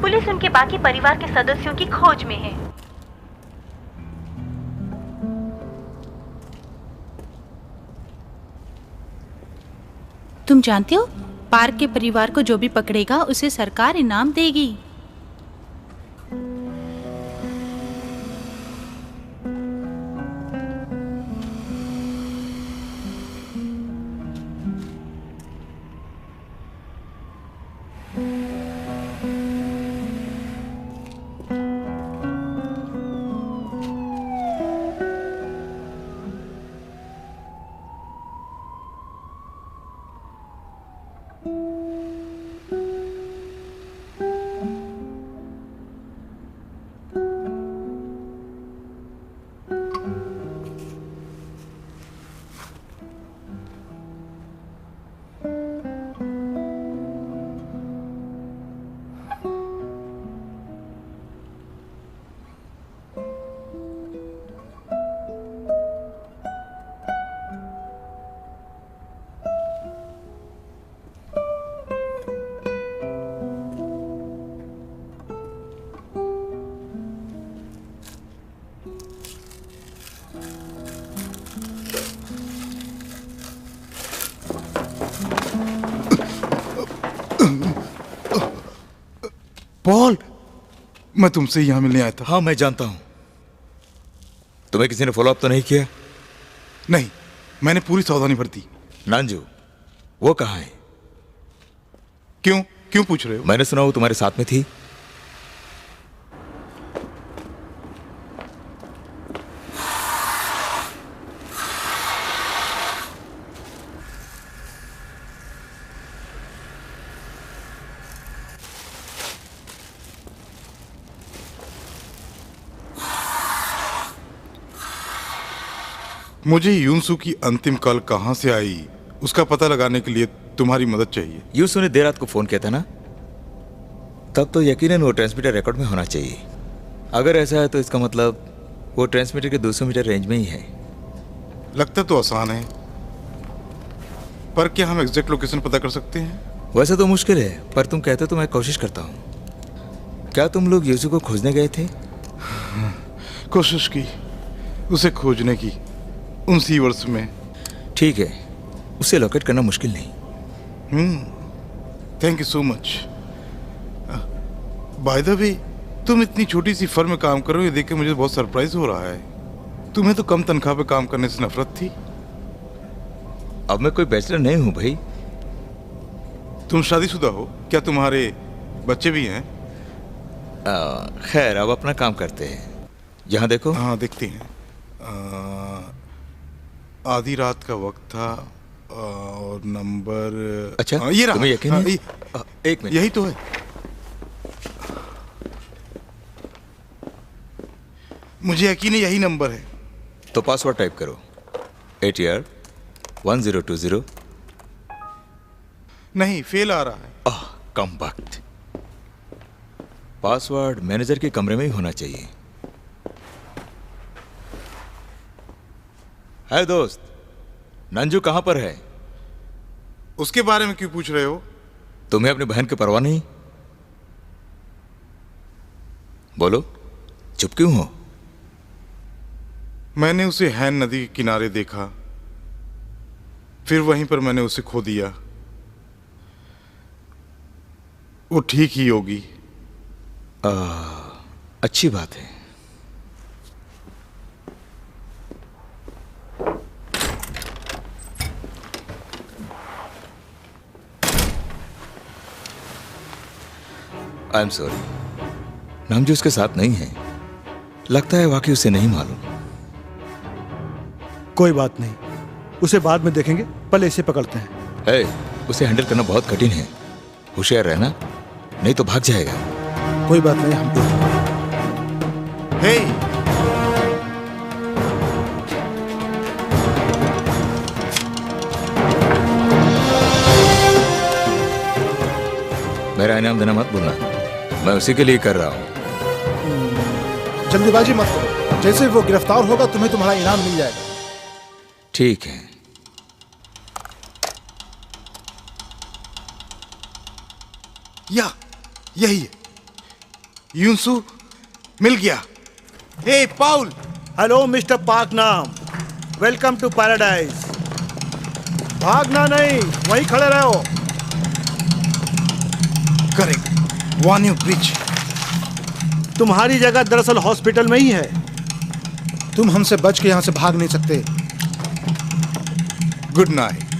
पुलिस उनके बाकी परिवार के सदस्यों की खोज में है। तुम जानते हो, पार्क के परिवार को जो भी पकड़ेगा उसे सरकार इनाम देगी। पॉल, मैं तुमसे यहाँ मिलने आया था। हाँ, मैं जानता हूँ। तुम्हें किसी ने फॉलो अप तो नहीं किया? नहीं, मैंने पूरी सावधानी बरती। नांजू, वो कहाँ है? क्यों पूछ रहे हो? मैंने सुना वो तुम्हारे साथ में थी। मुझे यूनसू की अंतिम कॉल कहां से आई उसका पता लगाने के लिए तुम्हारी मदद चाहिए। यूनसू ने देर रात को फोन किया था ना, तब तो यकीनन वो ट्रांसमीटर रिकॉर्ड में होना चाहिए। अगर ऐसा है तो इसका मतलब वो ट्रांसमीटर के 200 मीटर रेंज में ही है। लगता तो आसान है, पर क्या हम एग्जैक्ट लोकेशन पता कर सकते हैं? वैसे तो मुश्किल है, पर तुम कहते तो मैं कोशिश करता हूँ। क्या तुम लोग यूसु को खोजने गए थे? कोशिश की उसे खोजने की उन सीवर्स में। ठीक है, उसे लोकेट करना मुश्किल नहीं। Thank you so much. By the way, तुम इतनी छोटी सी फर्म में काम कर रहे हो, ये देख के मुझे बहुत सरप्राइज हो रहा है। तुम्हें तो कम तनख्वाह पे काम करने से नफरत थी। अब मैं कोई बैचलर नहीं हूं भाई। तुम शादीशुदा हो? क्या तुम्हारे बच्चे भी हैं? खैर, अब अपना काम करते हैं। यहाँ देखो। हाँ, देखते हैं। आधी रात का वक्त था और नंबर। अच्छा, ये रहा। तुम्हें यकीन है? एक मिनट, यही तो है। मुझे यकीन है यही नंबर है। तो पासवर्ड टाइप करो। ATR1020। नहीं, फेल आ रहा है। कम वक्त। पासवर्ड मैनेजर के कमरे में ही होना चाहिए। है दोस्त, नंजू कहां पर है? उसके बारे में क्यों पूछ रहे हो? तुम्हें अपनी बहन की परवाह नहीं? बोलो, चुप क्यों हो? मैंने उसे हैन नदी के किनारे देखा, फिर वहीं पर मैंने उसे खो दिया। वो ठीक ही होगी। अच्छी बात है। आई एम सॉरी, नामजू उसके साथ नहीं है। लगता है वाकई उसे नहीं मालूम। कोई बात नहीं, उसे बाद में देखेंगे, पहले इसे पकड़ते हैं। उसे हैंडल करना बहुत कठिन है। होशियार रहना, नहीं तो भाग जाएगा। कोई बात नहीं, हम मेरा इनाम देना मत भूलना, मैं उसी के लिए कर रहा हूँ। जल्दीबाजी मत करो, जैसे वो गिरफ्तार होगा तुम्हें तुम्हारा इनाम मिल जाएगा। ठीक है। यही है। यूसु मिल गया। Hey Paul. Hello mister Paknam, welcome to paradise. भागना नहीं, वहीं खड़े रहो। करेक्ट, वान्यू ब्रिज। तुम्हारी जगह दरअसल हॉस्पिटल में ही है। तुम हमसे बच के यहां से भाग नहीं सकते। Good night.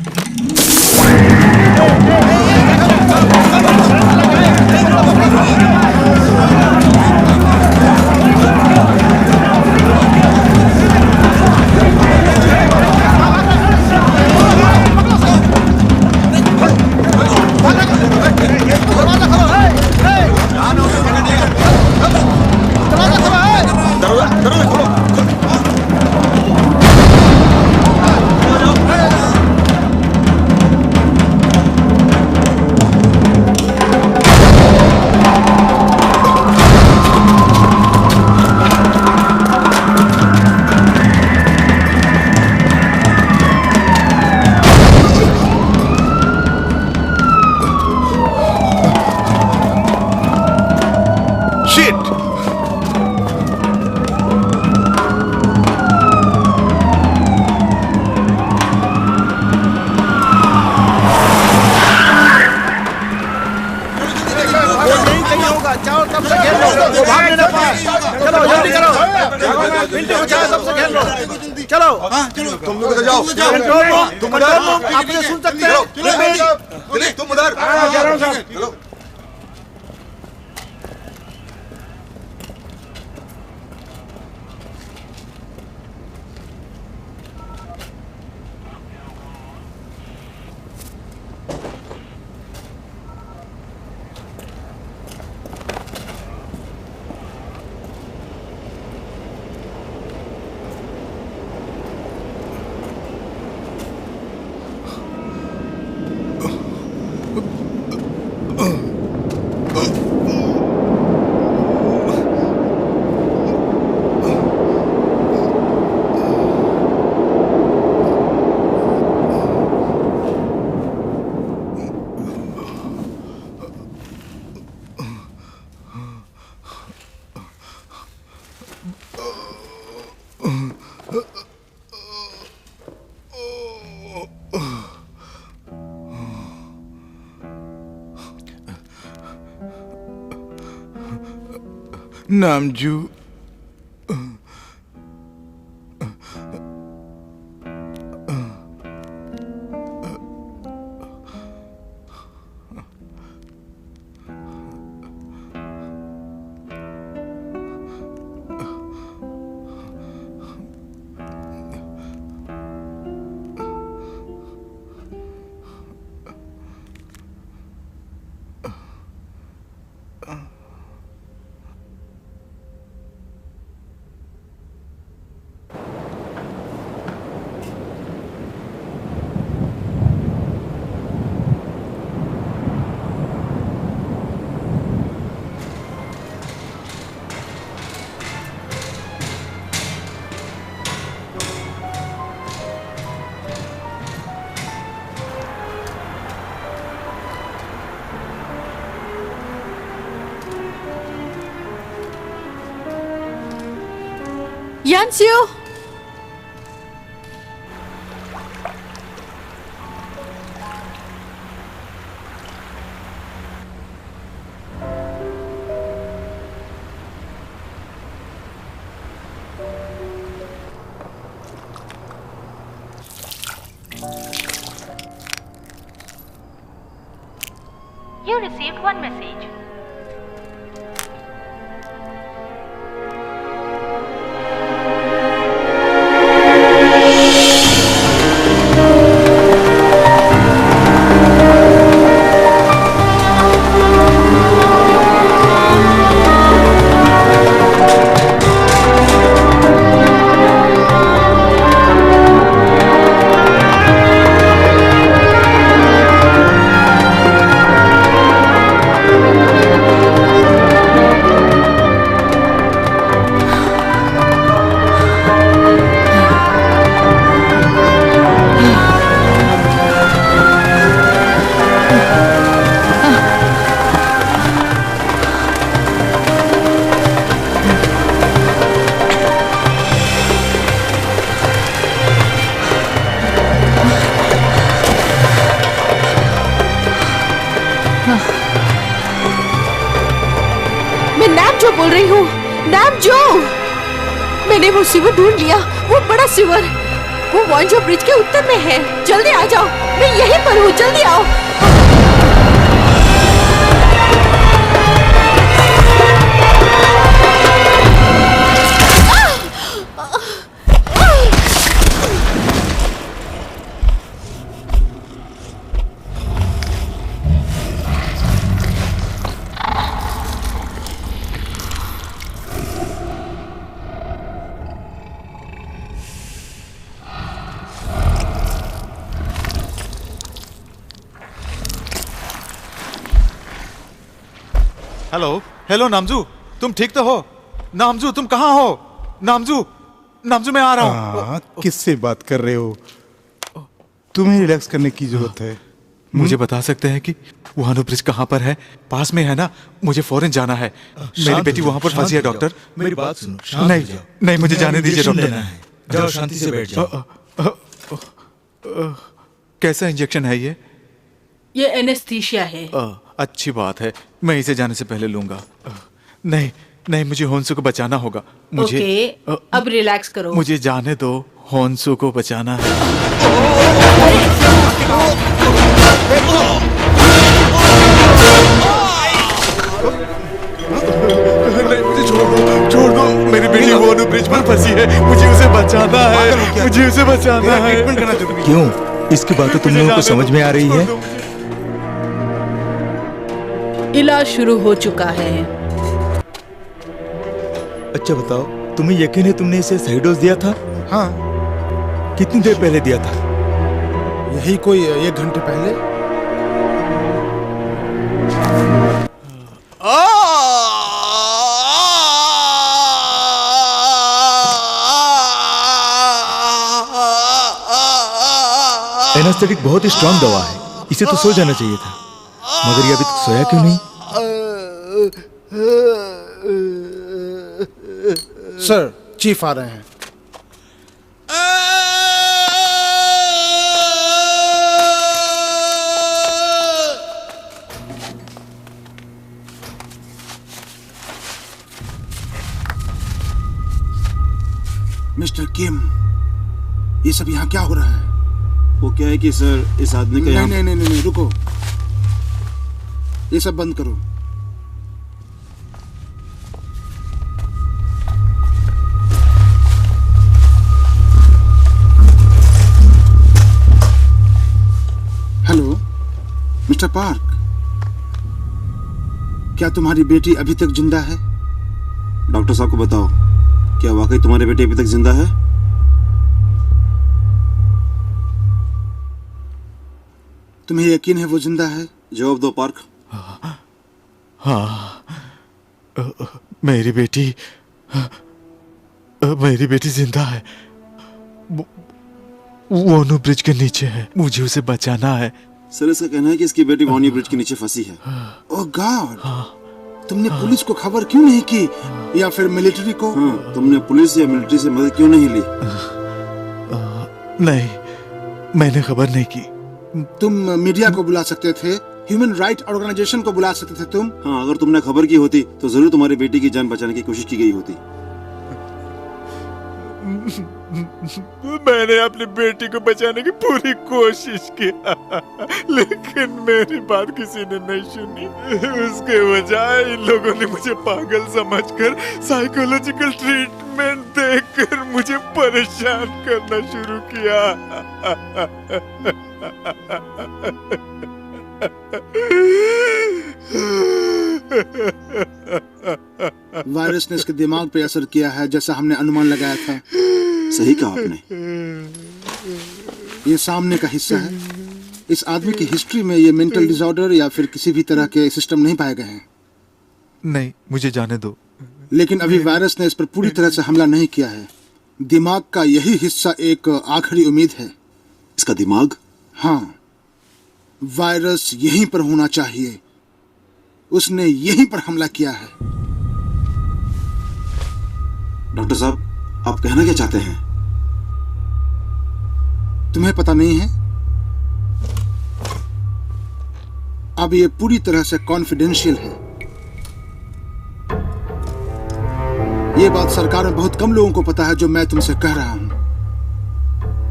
Namjoo Yansio! You received one message. बोल रही हूँ। नाम जो, मैंने वो सिवर ढूंढ लिया, वो बड़ा सिवर, वो वांजो ब्रिज के उत्तर में है। जल्दी आ जाओ, मैं यहीं पर हूँ, जल्दी आओ। हेलो हेलो नामजू, तुम ठीक तो हो? नामजू तुम कहाँ हो? नामजू, नामजू मैं आ रहा हूँ। किससे बात कर रहे हो? तुम्हें रिलैक्स करने की जरूरत है। मुझे बता सकते हैं कि वहां ब्रिज कहाँ पर है? पास में है ना? मुझे फौरन जाना है। मेरी बेटी वहां पर फंसी है डॉक्टर। मेरी बात सुनो। नहीं नहीं, मुझे जाने दीजिए डॉक्टर। जाओ शांति से बैठ जाओ। कैसा इंजेक्शन है ये? ये एनेस्थीसिया है। अच्छी बात है, मैं इसे जाने से पहले लूंगा। नहीं नहीं, मुझे होन्सू को बचाना होगा। मुझे ओके, अब रिलैक्स करो। मुझे जाने दो, होन्सू को बचाना है। नहीं, मुझे छोड़ दो। मेरी बेटी वोनू ब्रिज पर फंसी है, मुझे उसे बचाना है, मुझे उसे बचाना है। क्यों? इसकी बात तो तुम लोगों को समझ में आ रही है? इलाज शुरू हो चुका है। अच्छा बताओ, तुम्हें यकीन है तुमने इसे सही डोज दिया था? हाँ। कितनी देर पहले दिया था? यही कोई 1 घंटे पहले। एनेस्थेटिक बहुत ही स्ट्रांग दवा है, इसे तो सो जाना चाहिए था, मगर ये अभी तक सोया क्यों नहीं? सर, चीफ आ रहे हैं। मिस्टर किम, ये सब यहाँ क्या हो रहा है? वो क्या है कि सर, इस आदमी का यहाँ... नहीं, रुको, ये सब बंद करो। हेलो मिस्टर पार्क, क्या तुम्हारी बेटी अभी तक जिंदा है? डॉक्टर साहब को बताओ, क्या वाकई तुम्हारी बेटी अभी तक जिंदा है? तुम्हें यकीन है वो जिंदा है? जवाब दो पार्क। हाँ, मेरी बेटी जिंदा है। वोनू ब्रिज के नीचे है, मुझे उसे बचाना है। सर, इसका कहना है कि इसकी बेटी वोनू ब्रिज के नीचे फंसी है। ओह गॉड, तुमने पुलिस को खबर क्यों नहीं की, या फिर मिलिट्री को? हाँ, तुमने पुलिस या मिलिट्री से मदद क्यों नहीं ली? नहीं, मैंने खबर नहीं की। तुम मीडिया को बुला सकते थे, ह्यूमन राइट ऑर्गेनाइजेशन को बुला सकते थे तुम। हाँ, अगर तुमने खबर की होती तो जरूर तुम्हारी बेटी की जान बचाने की कोशिश की गई होती। मैंने अपनी बेटी को बचाने की पूरी कोशिश की, लेकिन मेरी बात किसी ने नहीं सुनी। उसके बजाय इन लोगों ने मुझे पागल समझकर साइकोलॉजिकल ट्रीटमेंट देकर मुझे परेशान करना शुरू किया। वायरस ने इसके दिमाग पे असर किया है, जैसा हमने अनुमान लगाया था। सही कहा आपने। ये सामने का हिस्सा है। इस आदमी की हिस्ट्री में ये मेंटल डिसऑर्डर या फिर किसी भी तरह के सिस्टम नहीं पाए गए हैं। नहीं, मुझे जाने दो। लेकिन अभी वायरस ने इस पर पूरी तरह से हमला नहीं किया है। दिमाग का यही हिस्सा एक आखिरी उम्मीद है। इसका दिमाग? हाँ, वायरस यहीं पर होना चाहिए। उसने यहीं पर हमला किया है। डॉक्टर साहब, आप कहना क्या चाहते हैं? तुम्हें पता नहीं है? अब ये पूरी तरह से कॉन्फिडेंशियल है। ये बात सरकार में बहुत कम लोगों को पता है जो मैं तुमसे कह रहा हूँ।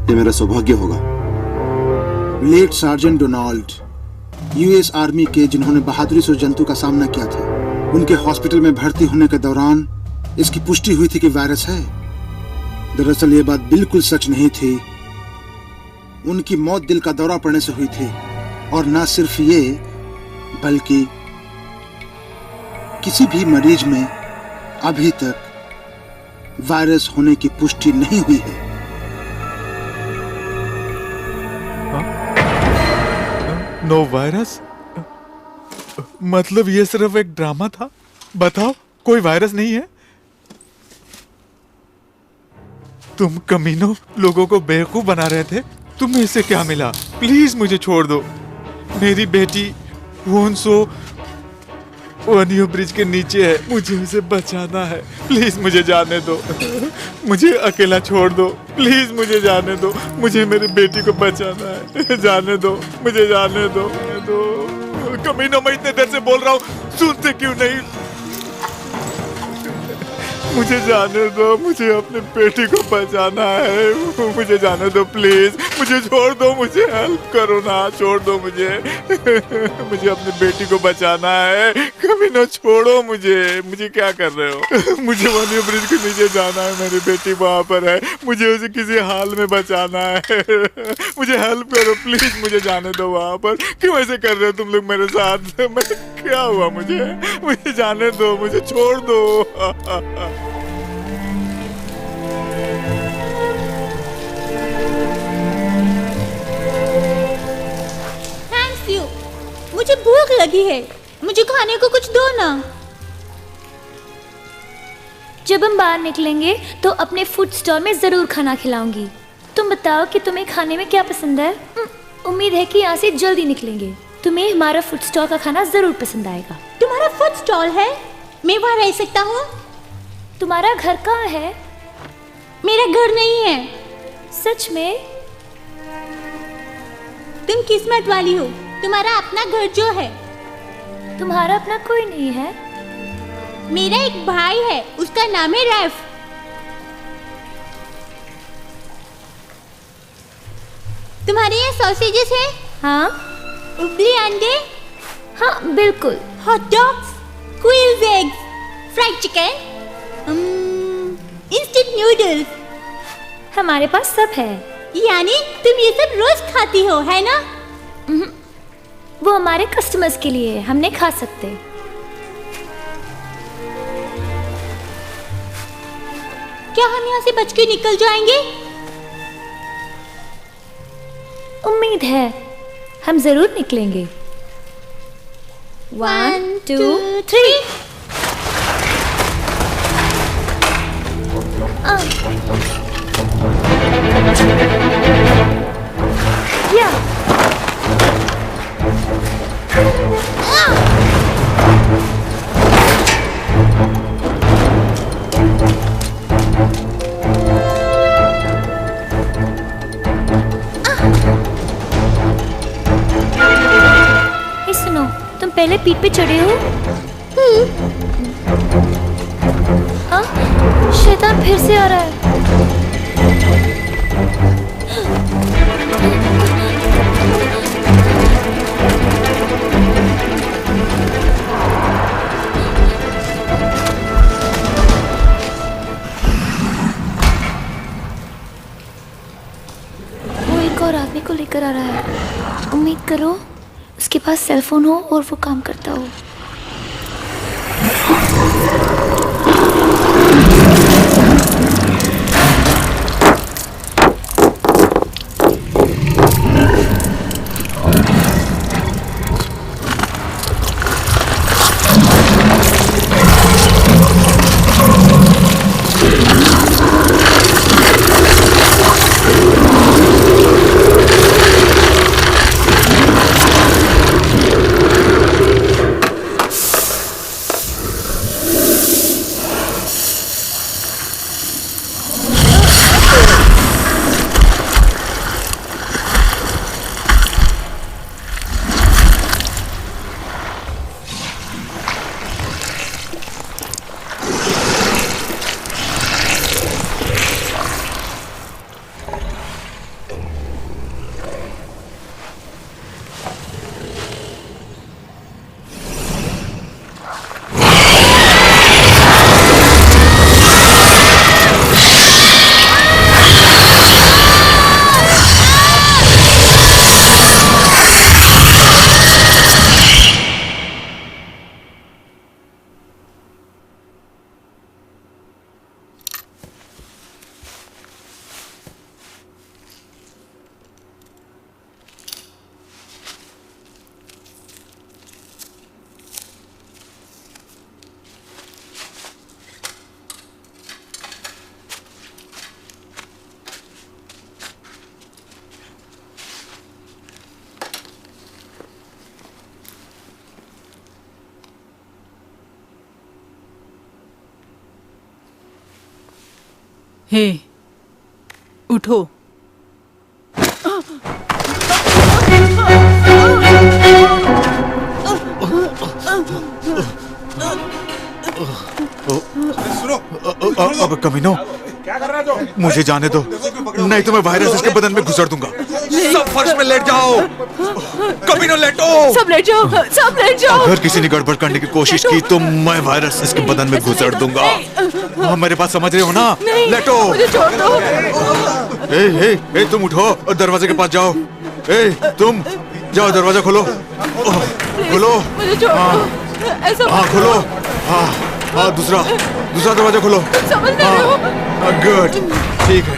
ये मेरा सौभाग्य होगा। Late sergeant Donald, US army के, जिन्होंने बहादुरी से उस जंतु का सामना किया था, उनके हॉस्पिटल में भर्ती होने के दौरान इसकी पुष्टि हुई थी कि वायरस है। दरअसल ये बात बिल्कुल सच नहीं थी। उनकी मौत दिल का दौरा पड़ने से हुई थी, और ना सिर्फ ये बल्कि किसी भी मरीज में अभी तक वायरस होने की पुष्टि नहीं हुई है। No virus? मतलब ये सिर्फ एक ड्रामा था? बताओ, कोई वायरस नहीं है? तुम कमीनों लोगों को बेवकूफ बना रहे थे। तुम्हें इससे क्या मिला? प्लीज मुझे छोड़ दो। मेरी बेटी वोंसो वानियो ब्रिज के नीचे है, मुझे उसे बचाना है। प्लीज मुझे जाने दो, मुझे अकेला छोड़ दो। प्लीज मुझे जाने दो, मुझे मेरी बेटी को बचाना है। जाने दो, मुझे जाने दो। कमीनों, मैं इतने देर से बोल रहा हूँ, सुनते क्यों नहीं? मुझे जाने दो, मुझे अपनी बेटी को बचाना है। मुझे जाने दो प्लीज, मुझे छोड़ दो, मुझे हेल्प करो ना, छोड़ दो मुझे। मुझे अपनी बेटी को बचाना है। कभी ना छोड़ो मुझे क्या कर रहे हो? मुझे वानियो ब्रिज के नीचे जाना है, मेरी बेटी वहाँ पर है, मुझे उसे किसी हाल में बचाना है। मुझे हेल्प करो प्लीज, मुझे जाने दो वहाँ पर। क्यों ऐसे कर रहे हो तुम लोग मेरे साथ? मैं क्या हुआ मुझे जाने दो, मुझे छोड़ दो। थैंक्स यू, मुझे भूख लगी है, मुझे खाने को कुछ दो ना। जब हम बाहर निकलेंगे तो अपने फूड स्टॉल में जरूर खाना खिलाऊंगी। तुम बताओ कि तुम्हें खाने में क्या पसंद है? उम्मीद है कि यहाँ से जल्दी निकलेंगे। तुम्हें हमारा फूड स्टॉल का खाना जरूर पसंद आएगा। तुम्हारा फूड स्टॉल है? मैं वहाँ रह सकता हूँ? तुम्हारा घर कहाँ है? मेरा घर नहीं है। सच में? तुम किस्मत वाली हो, तुम्हारा अपना घर जो है। तुम्हारा अपना कोई नहीं है? मेरा एक भाई है, उसका नाम है रैफ। तुम्हारे यहाँ सॉसेजेस है? हाँ। उबली अंडे? हाँ बिल्कुल। हॉट डॉग्स, स्क्विल्स eggs, fried chicken, instant noodles. हमारे पास सब है। यानी तुम ये सब रोज खाती हो, है ना? वो हमारे कस्टमर्स के लिए, हम नहीं खा सकते। क्या हम यहाँ से बच के निकल जाएंगे? उम्मीद है, हम जरूर निकलेंगे। 1 2 3। या सुनो, तुम पहले पीठ पे चढ़े हो? हाँ, शैतान फिर से आ रहा है। वो एक और आदमी को लेकर आ रहा है। उम्मीद करो उसके पास सेल फोन हो और वो काम करता हो। हे, उठो। सुनो, अब कमीनो, क्या कर रहे हो? मुझे जाने दो, नहीं तो मैं वायरस इसके बदन में घुसड़ दूंगा। सब फर्श में लेट जाओ। कमीनो लेटो। सब लेट जाओ, सब लेट जाओ। अगर किसी ने गड़बड़ करने की कोशिश की तो मैं वायरस इसके बदन में घुसड़ दूंगा। हाँ, मेरे पास समझ रहे हो ना? लेटो। मुझे छोड़ दो। ए, तुम उठो और दरवाजे के पास जाओ। तुम जाओ, दरवाजा खोलो। खोलो। मुझे छोड़ दो। ऐसा हाँ, खोलो। हाँ, दूसरा दरवाजा खोलो। समझ नहीं रहे हो? गुड, ठीक है।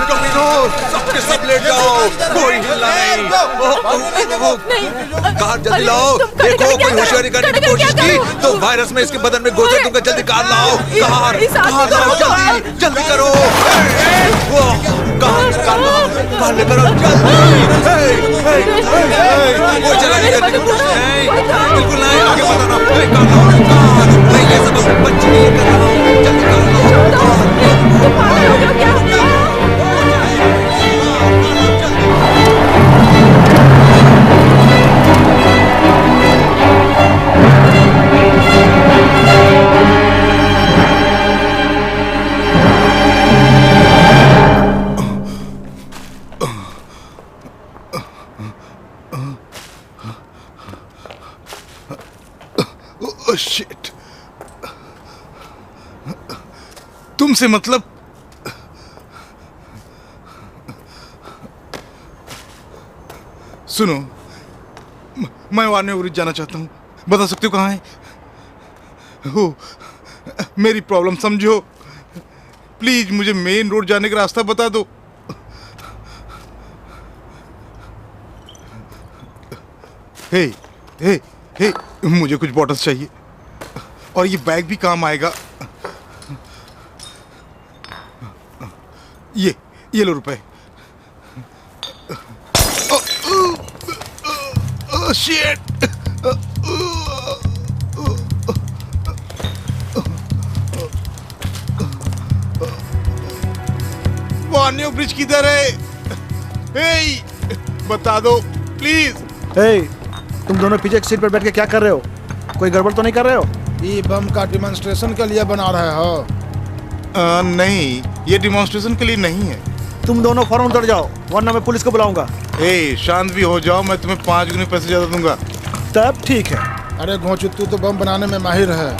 कमीनो, सबके सब लेट जाओ, कोई हिलना नहीं। कार जल्दी लाओ। देखो, कोई होशियारी करने की कोशिश की तो वायरस में इसके बदन में घुसा दूंगा। जल्दी कार लाओ। कार लाओ, जल्दी जल्दी करो। कार लेकर आओ जल्दी। कोई चलाने करने की कोशिश नहीं, बिल्कुल नहीं। आगे बढ़ाना। कार लाओ, मैं ये सब अपने बच्चे के लिए कर रहा हूँ। जल्दी कार लाओ। शिट, तुमसे मतलब सुनो, मैं वार्ने ब्रिज जाना चाहता हूँ। बता सकते हो कहाँ है? हो, मेरी प्रॉब्लम समझो प्लीज। मुझे मेन रोड जाने का रास्ता बता दो। हे, हे, हे, मुझे कुछ बॉटल्स चाहिए और ये बैग भी काम आएगा। ये लो रुपए। शिट, वार्नियो ब्रिज किधर है? हे, बता दो प्लीज। तुम दोनों पीछे एक सीट पर बैठ के क्या कर रहे हो? कोई गड़बड़ तो नहीं कर रहे हो? ये बम का डिमॉन्स्ट्रेशन के लिए बना रहे हो? नहीं, ये डिमॉन्स्ट्रेशन के लिए नहीं है। तुम दोनों फौरन उतर जाओ, वरना मैं पुलिस को बुलाऊंगा। शांत भी हो जाओ, मैं तुम्हें 5 गुने पैसे ज्यादा दूंगा। तब ठीक है। अरे घोंचुत्तू तो बम बनाने में माहिर है।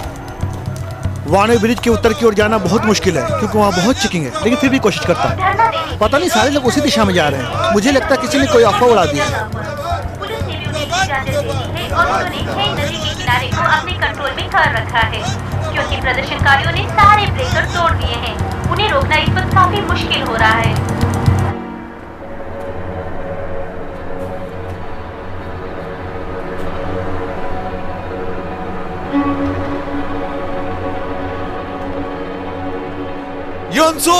वार्नियो ब्रिज के उत्तर की ओर जाना बहुत मुश्किल है क्योंकि वहाँ बहुत चेकिंग है, लेकिन फिर भी कोशिश करता हूँ। पता नहीं सारे लोग उसी दिशा में जा रहे हैं। मुझे लगता है किसी ने कोई अफवाह उड़ा दी है। और उन्होंने 6 नदी के किनारे को अपने कंट्रोल में कर रखा है क्योंकि प्रदर्शनकारियों ने सारे ब्रेकर तोड़ दिए हैं। उन्हें रोकना इस वक्त काफी मुश्किल हो रहा है। योंसो!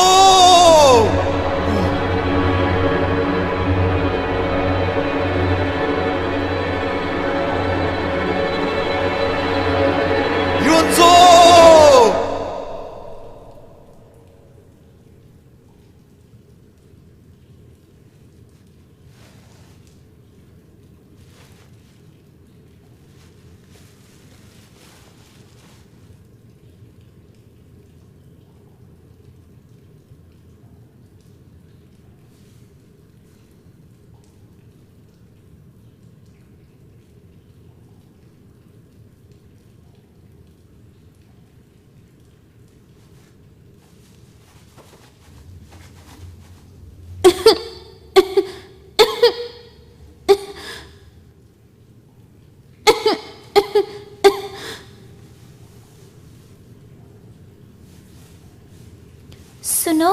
सुनो,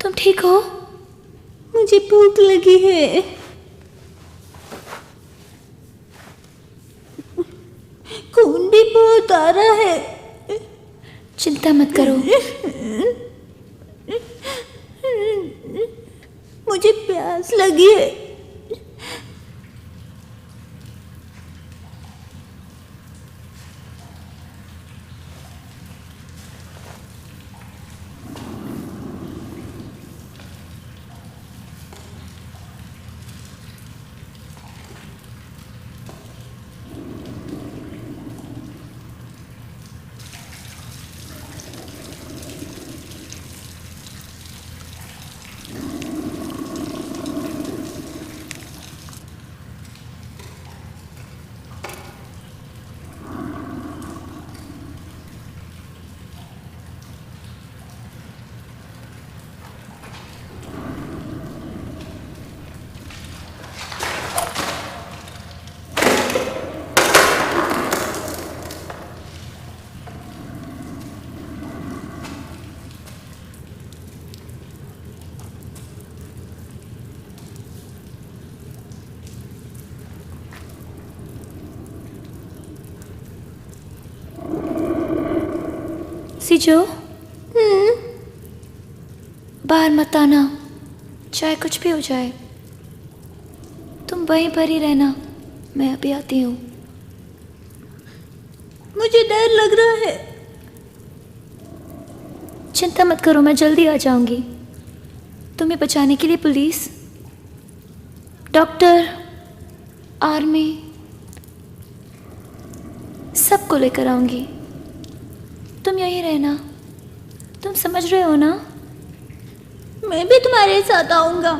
तुम ठीक हो? मुझे भूख लगी है। खून भी बहुत आ रहा है। चिंता मत करो। मुझे प्यास लगी है। सीजो बाहर मत आना, चाहे कुछ भी हो जाए। तुम वहीं पर ही रहना, मैं अभी आती हूँ। मुझे डर लग रहा है। चिंता मत करो, मैं जल्दी आ जाऊंगी। तुम्हें बचाने के लिए पुलिस, डॉक्टर, आर्मी सबको लेकर आऊंगी। तुम यहीं रहना, तुम समझ रहे हो ना? मैं भी तुम्हारे साथ आऊंगा।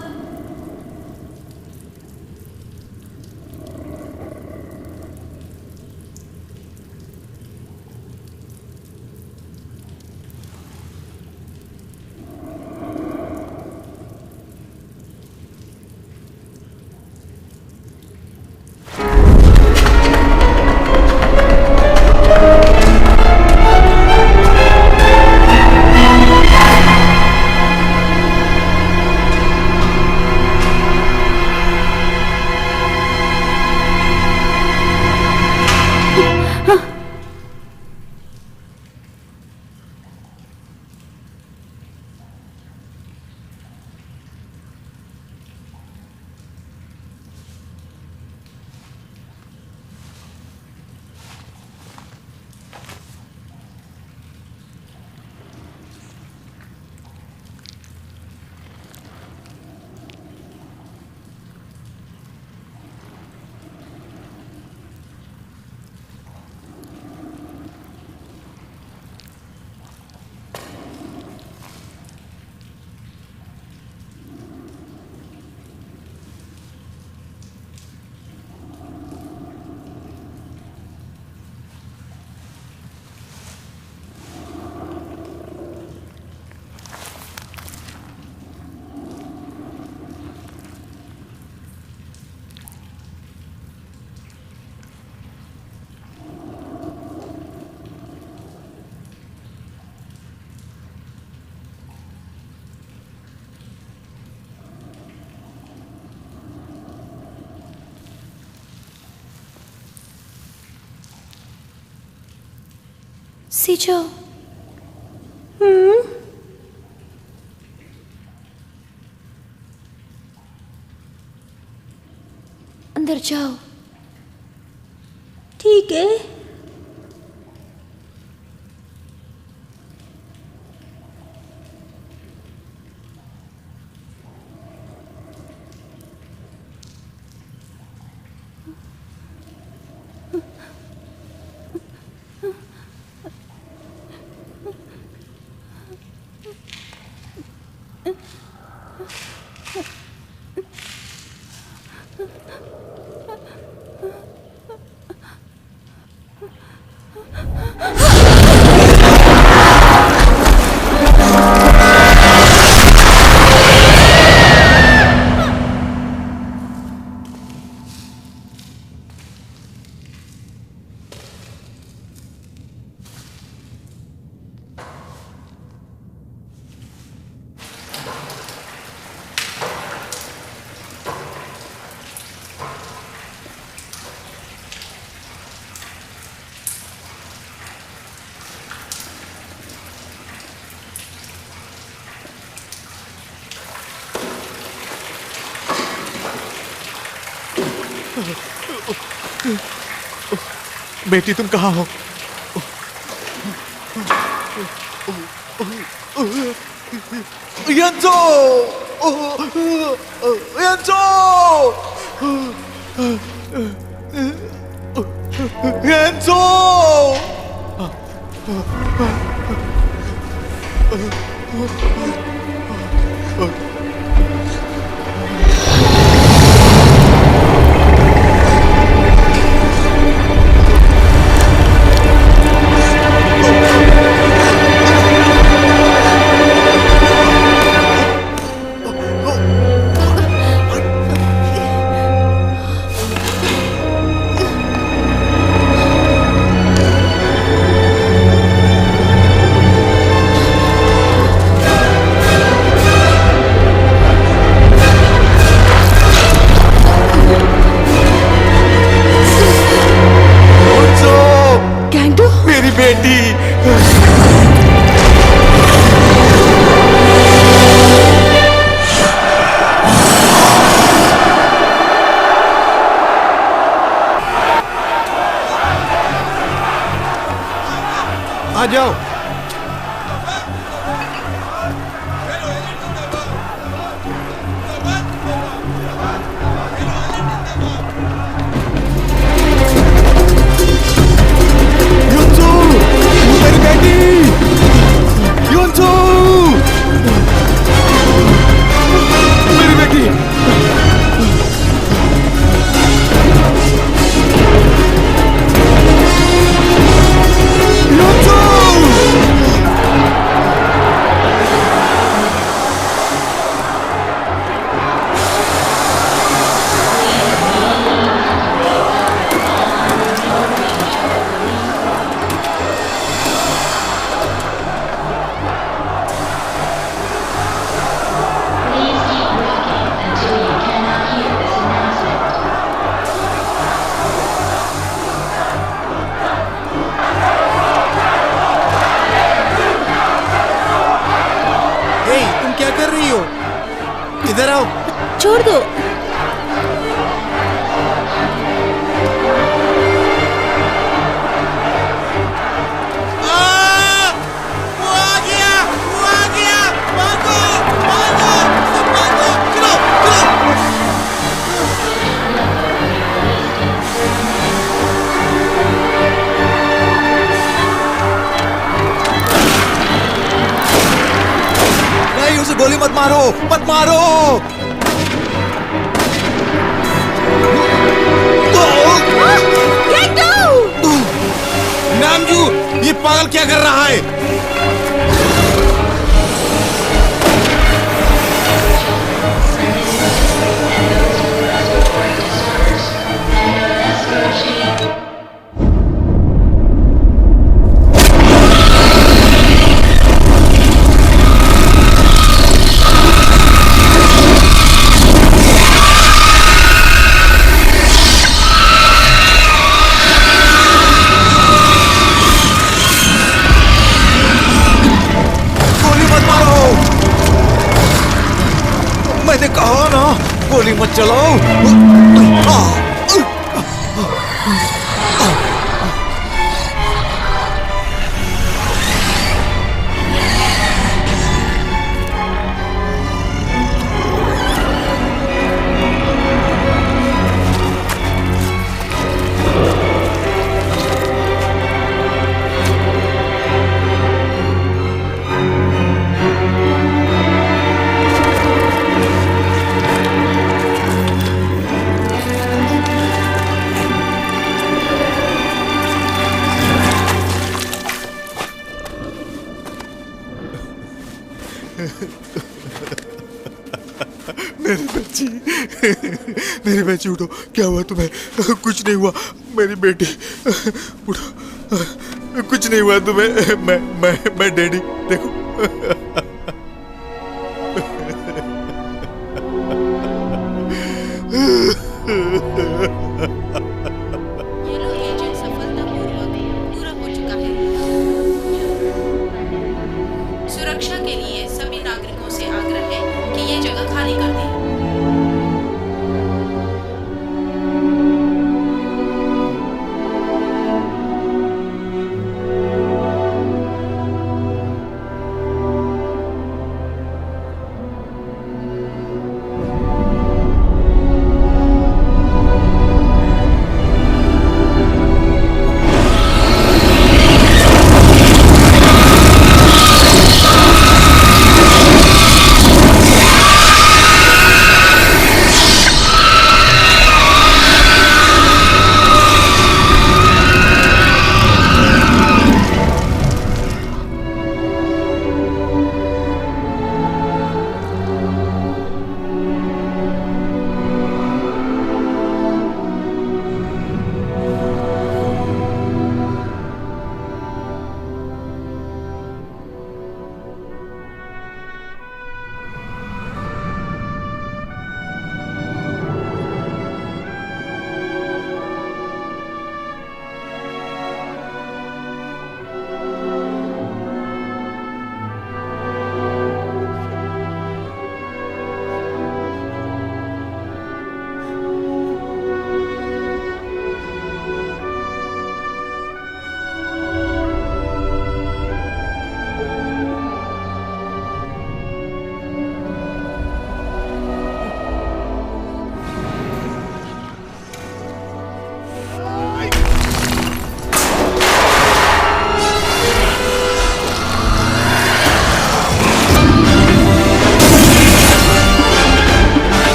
सीजो, अंदर जाओ। ठीक है। बेटी तुम कहाँ हो? यंजो! यंजो! यंजो! जाओ। युनसू, मेरी बेटी, युनसू, मेरी बेटी। इधर आओ। छोड़ दो। नहीं, उसे गोली मत मारो, मत मारो। नामजू, ये पागल क्या कर रहा है? मैंने कहा ना, गोली मत चलाओ। मेरी बच्ची उठो, क्या हुआ तुम्हें? कुछ नहीं हुआ मेरी बेटी, उठो, कुछ नहीं हुआ तुम्हें। मैं डैडी, देखो। येलो एजेंट सफलतापूर्वक पूरा हो चुका है। सुरक्षा के लिए सभी नागरिकों से आग्रह है कि ये जगह खाली कर दें।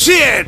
Shit!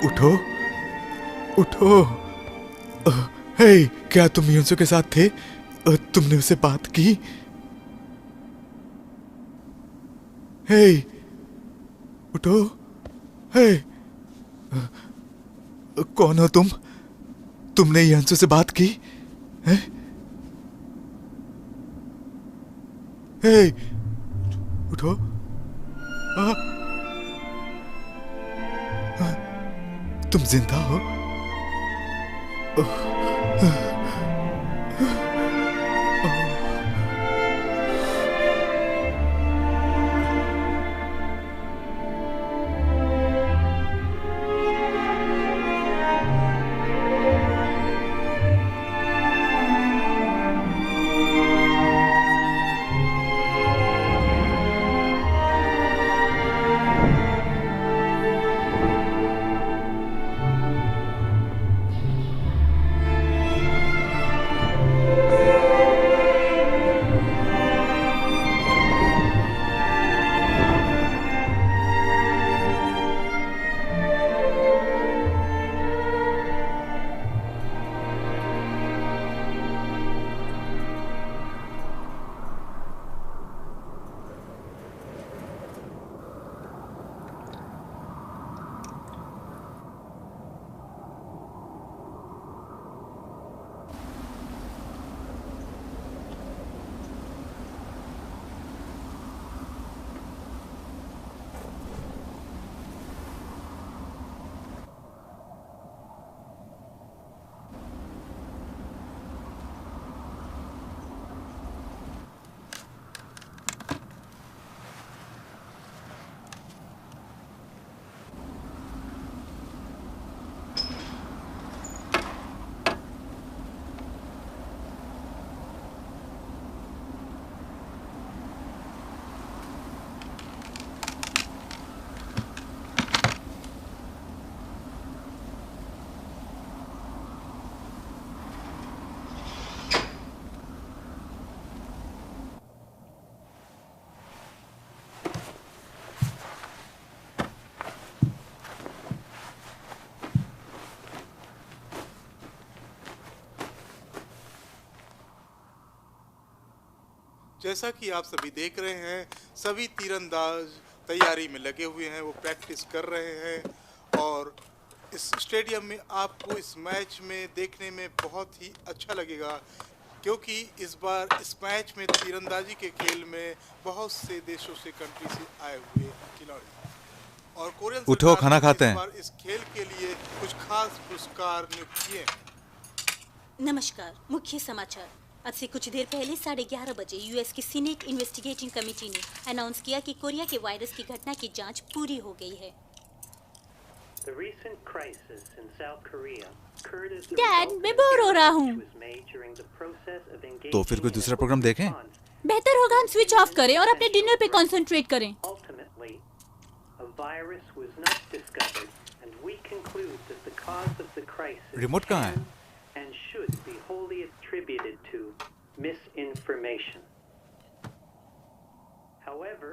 उठो उठो। हे, क्या तुम यूसुफ के साथ थे? तुमने उससे बात की? हे, उठो। हे, कौन हो तुम? तुमने यंसु से बात की? हे, उठो। तुम जिंदा हो? जैसा कि आप सभी देख रहे हैं, सभी तीरंदाज तैयारी में लगे हुए हैं, वो प्रैक्टिस कर रहे हैं और इस स्टेडियम में आपको इस मैच में देखने में बहुत ही अच्छा लगेगा, क्योंकि इस बार इस मैच में तीरंदाजी के खेल में बहुत से देशों से कंट्री से आए हुए खिलाड़ी और कोरियन उठो, खाना खाते हैं। इस बार इस खेल के लिए कुछ खास पुरस्कार नियुक्त किए हैं। नमस्कार। मुख्य समाचार। आज से कुछ देर पहले 11:30 बजे यूएस की सीनेट इन्वेस्टिगेटिंग कमेटी ने अनाउंस किया कि कोरिया के वायरस की घटना की जांच पूरी हो गई है। डैड, मैं बोर हो रहा हूँ। तो फिर कोई दूसरा प्रोग्राम देखें? बेहतर होगा हम स्विच ऑफ करें और अपने डिनर पे कंसंट्रेट करें। रिमोट कहाँ है? And should be wholly attributed to misinformation. However,